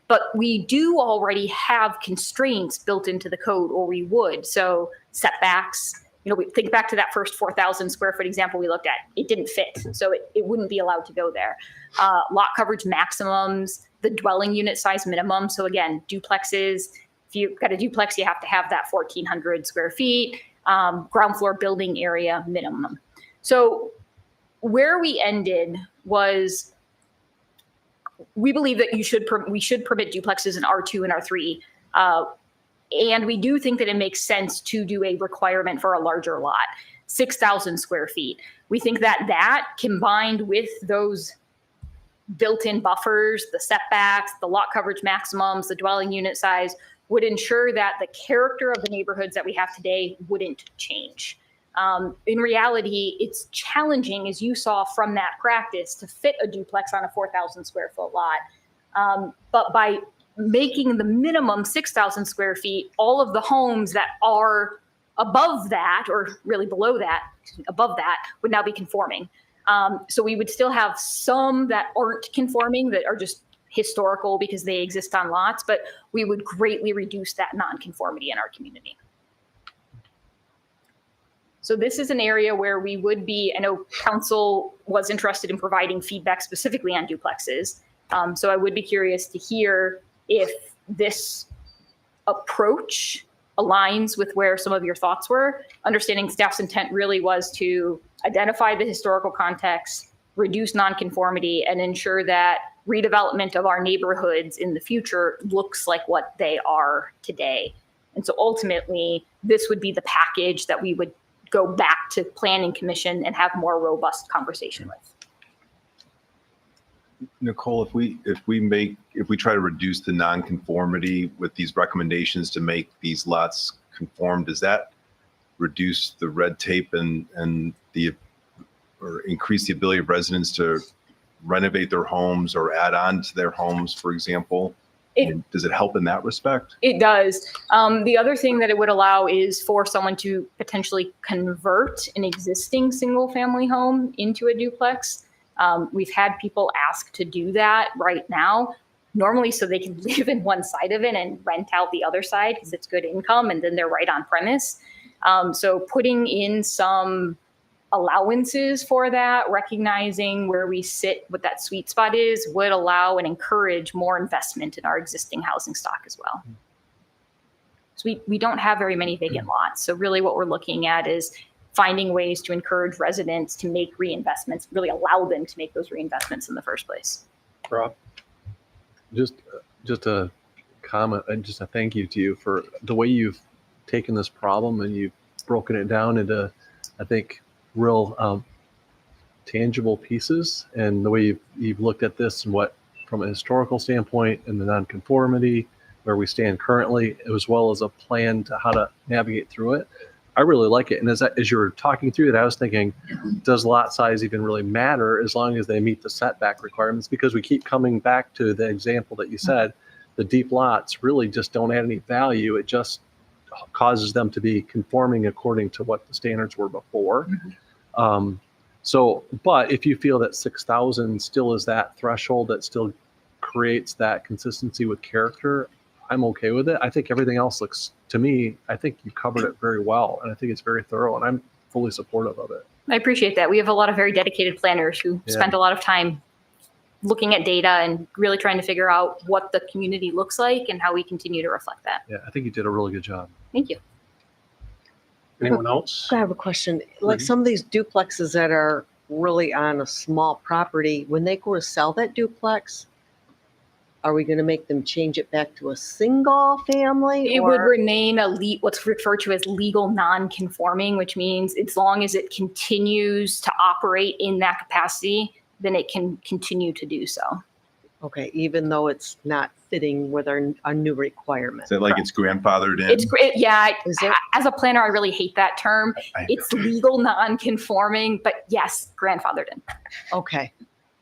but we do already have constraints built into the code, or we would. So setbacks, we think back to that first 4,000 square foot example we looked at. It didn't fit, so it wouldn't be allowed to go there. Lot coverage maximums, the dwelling unit size minimum. So again, duplexes, if you've got a duplex, you have to have that 1,400 square feet, ground floor building area minimum. So where we ended was we believe that we should permit duplexes in R2 and R3. And we do think that it makes sense to do a requirement for a larger lot, 6,000 square feet. We think that combined with those built-in buffers, the setbacks, the lot coverage maximums, the dwelling unit size, would ensure that the character of the neighborhoods that we have today wouldn't change. In reality, it's challenging, as you saw from that practice, to fit a duplex on a 4,000 square foot lot. But by making the minimum 6,000 square feet, all of the homes that are above that, or really below that, above that, would now be conforming. So we would still have some that aren't conforming, that are just historical because they exist on lots, but we would greatly reduce that nonconformity in our community. So this is an area where we would be, I know council was interested in providing feedback specifically on duplexes. So I would be curious to hear if this approach aligns with where some of your thoughts were. Understanding staff's intent really was to identify the historical context, reduce nonconformity, and ensure that redevelopment of our neighborhoods in the future looks like what they are today. And so ultimately, this would be the package that we would go back to Planning Commission and have more robust conversation with. Nicole, if we try to reduce the nonconformity with these recommendations to make these lots conform, does that reduce the red tape and or increase the ability of residents to renovate their homes or add on to their homes, for example? Does it help in that respect? It does. The other thing that it would allow is for someone to potentially convert an existing single family home into a duplex. We've had people ask to do that right now, normally so they can live in one side of it and rent out the other side because it's good income and then they're right on premise. So putting in some allowances for that, recognizing where we sit, what that sweet spot is, would allow and encourage more investment in our existing housing stock as well. So we don't have very many vacant lots. So really what we're looking at is finding ways to encourage residents to make reinvestments, really allow them to make those reinvestments in the first place. Rob? Just a comment and just a thank you to you for the way you've taken this problem and you've broken it down into, I think, real tangible pieces, and the way you've looked at this and what, from a historical standpoint and the nonconformity, where we stand currently, as well as a plan to how to navigate through it. I really like it. And as you were talking through it, I was thinking, does lot size even really matter as long as they meet the setback requirements? Because we keep coming back to the example that you said, the deep lots really just don't add any value. It just causes them to be conforming according to what the standards were before. But if you feel that 6,000 still is that threshold that still creates that consistency with character, I'm okay with it. I think everything else looks, to me, I think you covered it very well, and I think it's very thorough, and I'm fully supportive of it. I appreciate that. We have a lot of very dedicated planners who spend a lot of time looking at data and really trying to figure out what the community looks like and how we continue to reflect that. Yeah, I think you did a really good job. Thank you. Anyone else? I have a question. Like some of these duplexes that are really on a small property, when they go to sell that duplex, are we going to make them change it back to a single family? It would remain what's referred to as legal non-conforming, which means as long as it continues to operate in that capacity, then it can continue to do so. Okay, even though it's not fitting with our new requirement. Is that like it's grandfathered in? It's great. Yeah. As a planner, I really hate that term. It's legal non-conforming, but yes, grandfathered in. Okay.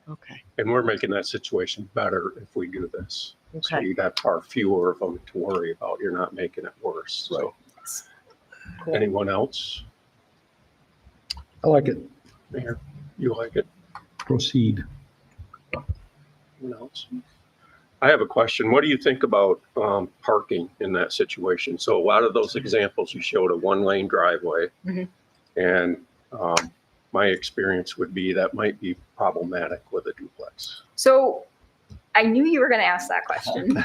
Okay. And we're making that situation better if we do this. So Okay. you'd have far fewer of them to worry about. You're not making it worse. So Cool. anyone else? I like it. Mayor, you like it? Proceed. Anyone else? I have a question. What do you think about parking in that situation? So a lot of those examples, you showed a one-lane driveway. Mhm. And my experience would be that might be problematic with a duplex. So I knew you were going to ask that question.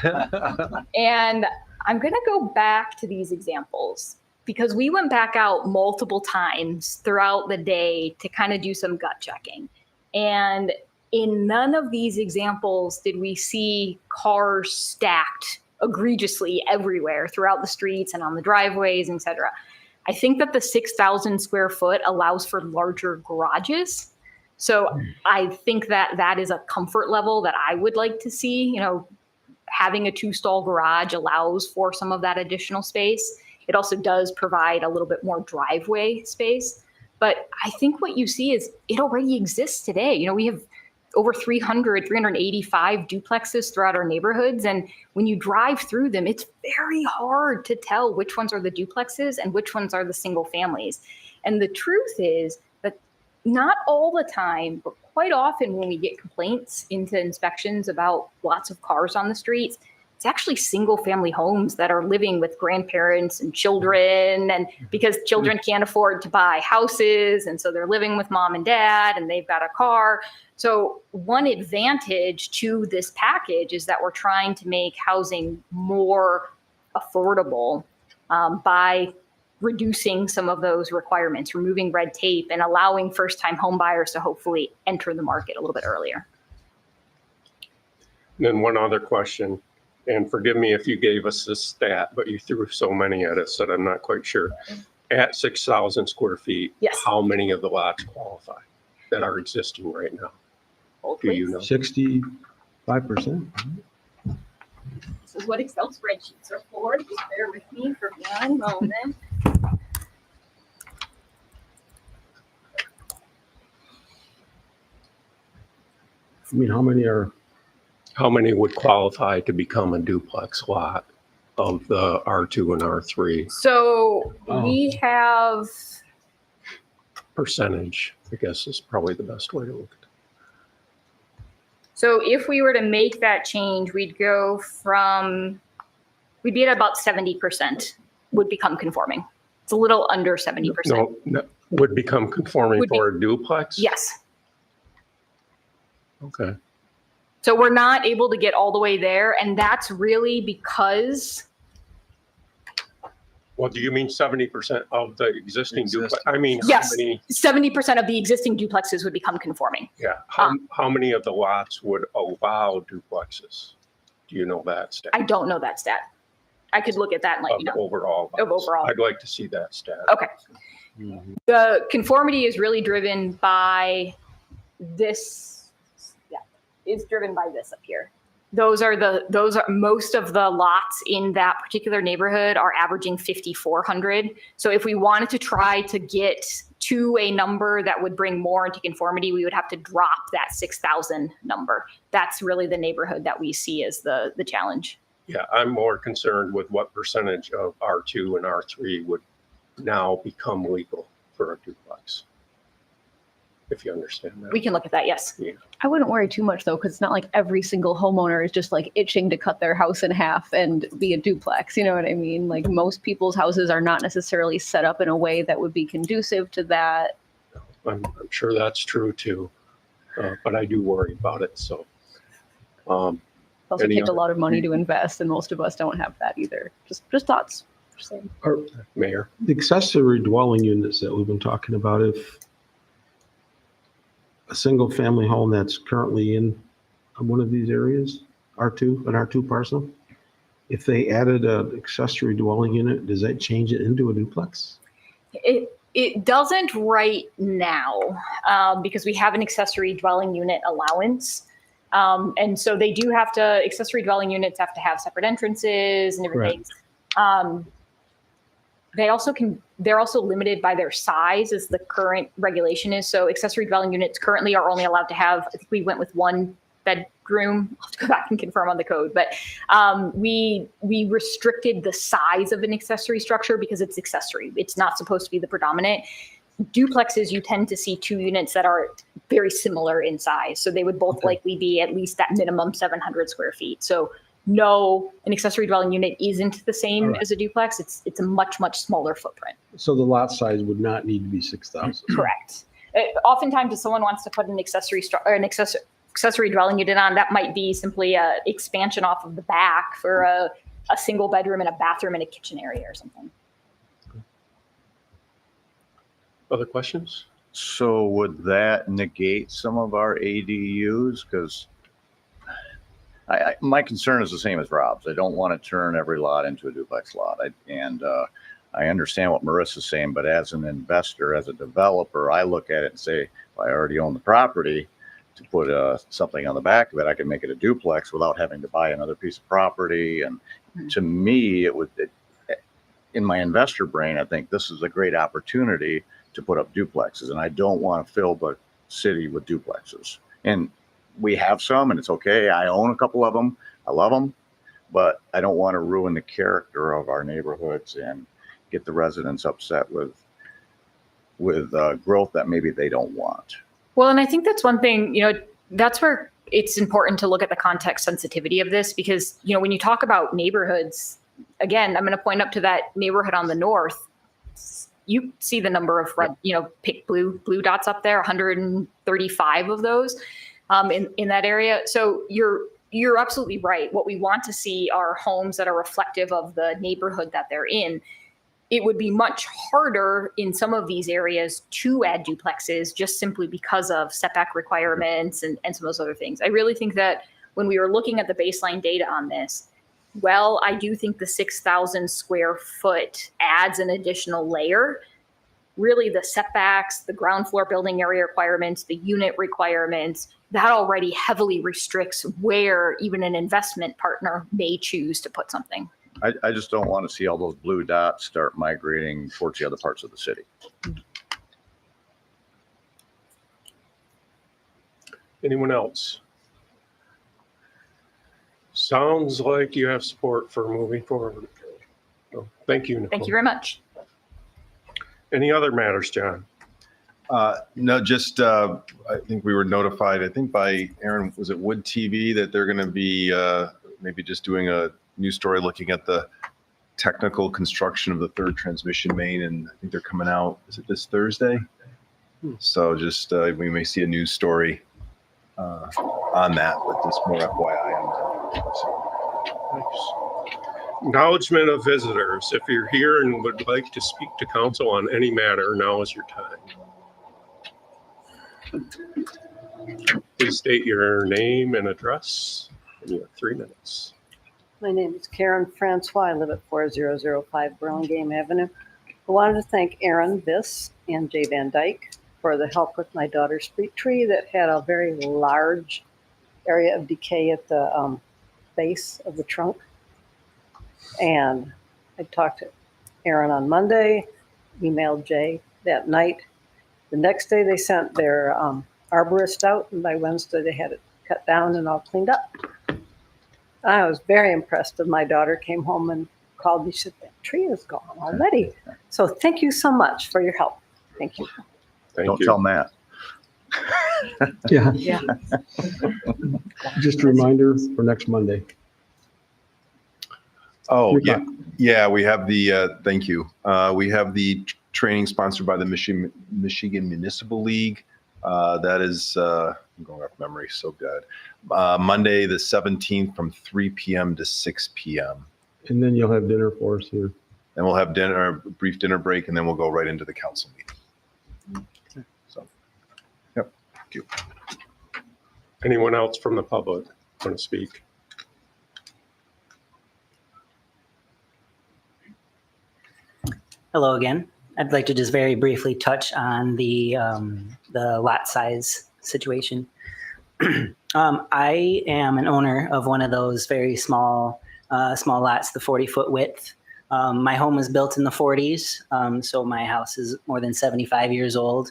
And I'm going to go back to these examples because we went back out multiple times throughout the day to kind of do some gut checking. And in none of these examples did we see cars stacked egregiously everywhere throughout the streets and on the driveways, et cetera. I think that the 6,000 square foot allows for larger garages. So I think that that is a comfort level that I would like to see. You know, having a 2-stall garage allows for some of that additional space. It also does provide a little bit more driveway space. But I think what you see is it already exists today. You know, we have over 385 duplexes throughout our neighborhoods. And when you drive through them, it's very hard to tell which ones are the duplexes and which ones are the single families. And the truth is that not all the time, but quite often when we get complaints into inspections about lots of cars on the streets, it's actually single family homes that are living with grandparents and children, and because children can't afford to buy houses, and so they're living with mom and dad and they've got a car. So one advantage to this package is that we're trying to make housing more affordable by reducing some of those requirements, removing red tape, and allowing first-time home buyers to hopefully enter the market a little bit earlier. Then one other question, and forgive me if you gave us this stat, but you threw so many at us that I'm not quite sure. At 6,000 square feet, Yes. how many of the lots qualify that are existing right now? Do you know? 65%. This is what Excel spreadsheets are for. Just bear with me for one moment. I mean, How many would qualify to become a duplex lot of the R2 and R3 So we have, percentage? I guess is probably the best way to look at it. so if we were to make that change, we'd be at about 70% would become conforming. It's a little under 70%. No, would become conforming Would be- for a duplex? Yes. Okay. So we're not able to get all the way there. And that's really because, Well, do you mean 70% of the existing duplex? I mean, how yes, many? 70% of the existing duplexes would become conforming. Yeah, how many of the lots would allow duplexes? Do you know that stat? I don't know that stat. I could look at that and let Of you know. overall? Of lots? overall. I'd like to see that stat. Okay. The conformity is really driven by this, is driven by this up here. Those are most of the lots in that particular neighborhood are averaging 5,400. So if we wanted to try to get to a number that would bring more into conformity, we would have to drop that 6,000 number. That's really the neighborhood that we see as the challenge. Yeah, I'm more concerned with what percentage of R2 and R3 would now become legal for a duplex. If you understand that. We can look at that, yes. Yeah. I wouldn't worry too much though, because it's not like every single homeowner is just like itching to cut their house in half and be a duplex. You know what I mean? Like most people's houses are not necessarily set up in a way that would be conducive to that. I'm sure that's true too, but I do worry about it, so. It also Any takes a other- lot of money to invest, and most of us don't have that either. Just thoughts. Just saying. Are Mayor? the accessory dwelling units that we've been talking about, if a single family home that's currently in one of these areas, an R2 parcel, if they added an accessory dwelling unit, does that change it into a duplex? It doesn't right now because we have an accessory dwelling unit allowance. And so they do have to, accessory dwelling units have to have separate entrances and everything. They're also limited by their size as the current regulation is. So accessory dwelling units currently are only allowed to have, I think we went with one bedroom. I'll have to go back and confirm on the code, but we restricted the size of an accessory structure because it's accessory. It's not supposed to be the predominant. Duplexes, you tend to see two units that are very similar in size. So they would both likely be at least that minimum 700 square feet. So no, an accessory dwelling unit isn't the same as a duplex. It's a much, much smaller footprint. So the lot size would not need to be 6,000. Correct. Oftentimes, if someone wants to put an accessory dwelling unit on, that might be simply a expansion off of the back for a single bedroom and a bathroom and a kitchen area or something. Other questions? So would that negate some of our ADUs? Because my concern is the same as Rob's. I don't want to turn every lot into a duplex lot. I understand what Marissa's saying, but as an investor, as a developer, I look at it and say, if I already own the property, to put something on the back of it, I can make it a duplex without having to buy another piece of property. And to me, in my investor brain, I think this is a great opportunity to put up duplexes, and I don't want to fill the city with duplexes. And we have some and it's okay. I own a couple of them. I love them, but I don't want to ruin the character of our neighborhoods and get the residents upset with growth that maybe they don't want. Well, and I think that's one thing, that's where it's important to look at the context sensitivity of this, because, when you talk about neighborhoods, again, I'm going to point up to that neighborhood on the north. You see the number of red, pick blue dots up there, 135 of those in that area. So you're absolutely right. What we want to see are homes that are reflective of the neighborhood that they're in. It would be much harder in some of these areas to add duplexes just simply because of setback requirements and some of those other things. I really think that when we were looking at the baseline data on this, well, I do think the 6,000 square foot adds an additional layer. Really, the setbacks, the ground floor building area requirements, the unit requirements, that already heavily restricts where even an investment partner may choose to put something. I just don't want to see all those blue dots start migrating towards the other parts of the city. Anyone else? Sounds like you have support for moving forward. So, thank you, Nicole. Thank you very much. Any other matters, John? No, just, I think we were notified, I think by Aaron, was it Wood TV, that they're going to be maybe just doing a news story looking at the technical construction of the third transmission main. And I think they're coming out, is it this Thursday? So just, we may see a news story on that, but just more FYI on that. So. Acknowledgement of visitors. If you're here and would like to speak to council on any matter, now is your time. Please state your name and address. And you have 3 minutes. My name is Karen Francois. I live at 4005 Burlingame Avenue. I wanted to thank Aaron Biss and Jay Van Dyke for the help with my daughter's street tree that had a very large area of decay at the base of the trunk. And I talked to Aaron on Monday, emailed Jay that night. The next day they sent their arborist out, and by Wednesday they had it cut down and all cleaned up. I was very impressed when my daughter came home and called me. She said, that tree is gone already. So thank you so much for your help. Thank you. Don't tell Matt. Yeah. Yeah. Just a reminder for next Monday. Oh, yeah. Yeah, we have the, thank you. We have the training sponsored by the Michigan Municipal League. That is, I'm going off memory, so good. Monday, the 17th from 3 p.m. to 6 p.m. And then you'll have dinner for us here. And we'll have dinner, a brief dinner break, and then we'll go right into the council meeting. So, yep, thank you. Anyone else from the public want to speak? Hello again. I'd like to just very briefly touch on the lot size situation. I am an owner of one of those very small lots, the 40-foot width. My home was built in the 40s, so my house is more than 75 years old,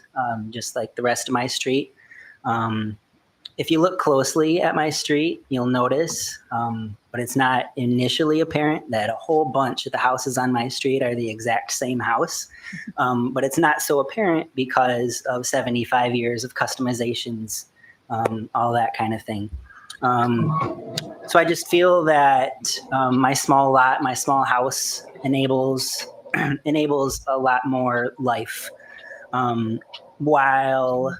just like the rest of my street. If you look closely at my street, you'll notice, but it's not initially apparent, that a whole bunch of the houses on my street are the exact same house. But it's not so apparent because of 75 years of customizations, all that kind of thing. So I just feel that my small lot, my small house enables a lot more life, while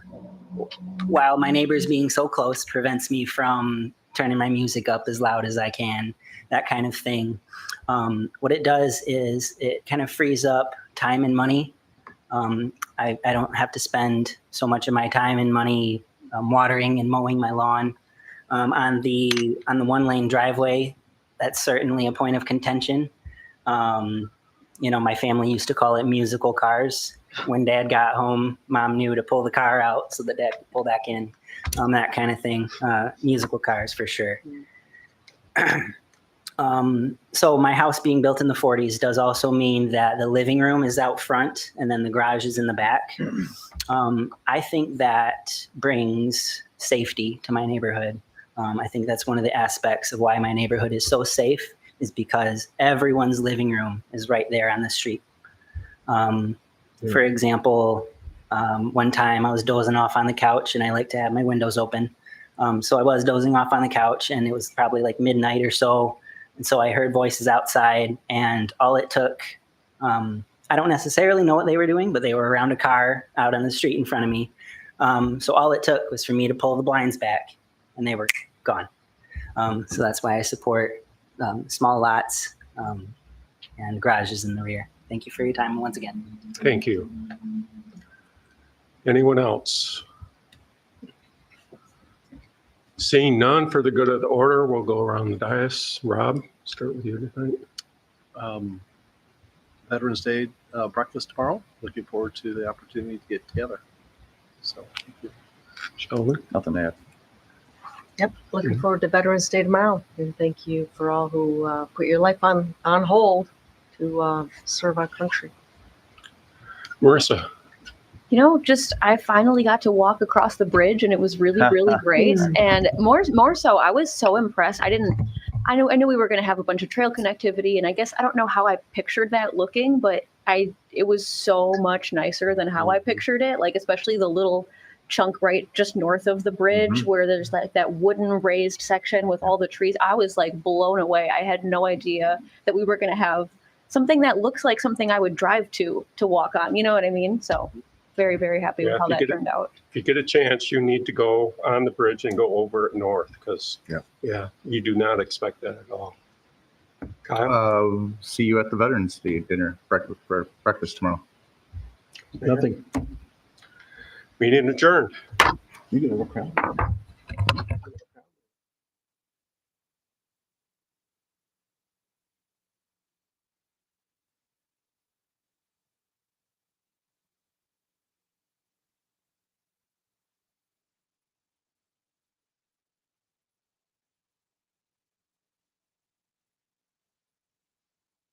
my neighbors being so close prevents me from turning my music up as loud as I can, that kind of thing. What it does is it kind of frees up time and money. I don't have to spend so much of my time and money watering and mowing my lawn. On the one-lane driveway, that's certainly a point of contention. My family used to call it musical cars. When Dad got home, Mom knew to pull the car out so that Dad could pull back in, that kind of thing. Musical cars for sure. So my house being built in the 40s does also mean that the living room is out front and then the garage is in the back. I think that brings safety to my neighborhood. I think that's one of the aspects of why my neighborhood is so safe, is because everyone's living room is right there on the street. For example, one time I was dozing off on the couch, and I like to have my windows open. So I was dozing off on the couch, and it was probably like midnight or so. And so I heard voices outside, and all it took, I don't necessarily know what they were doing, but they were around a car out on the street in front of me. So all it took was for me to pull the blinds back, and they were gone. So that's why I support small lots and garages in the rear. Thank you for your time once again. Thank you. Anyone else? Seeing none, for the good of the order, we'll go around the dais. Rob, start with you tonight. Veterans Day breakfast tomorrow. Looking forward to the opportunity to get together. So, thank you. Sheldon? Nothing to add. Yep, looking forward to Veterans Day tomorrow. And thank you for all who put your life on hold to serve our country. Marissa? You know, just I finally got to walk across the bridge, and it was really, really great. And more so, I was so impressed. I knew we were going to have a bunch of trail connectivity, and I guess I don't know how I pictured that looking, but it was so much nicer than how I pictured it. Like especially the little chunk right just north of the bridge where there's that wooden raised section with all the trees. I was like blown away. I had no idea that we were going to have something that looks like something I would drive to walk on. You know what I mean? So very, very happy with how that turned out. If you get a chance, you need to go on the bridge and go over it north, because you do not expect that at all. Kyle? See you at the Veterans Day dinner, breakfast tomorrow. Nothing. Meeting adjourned. You can have a crowd.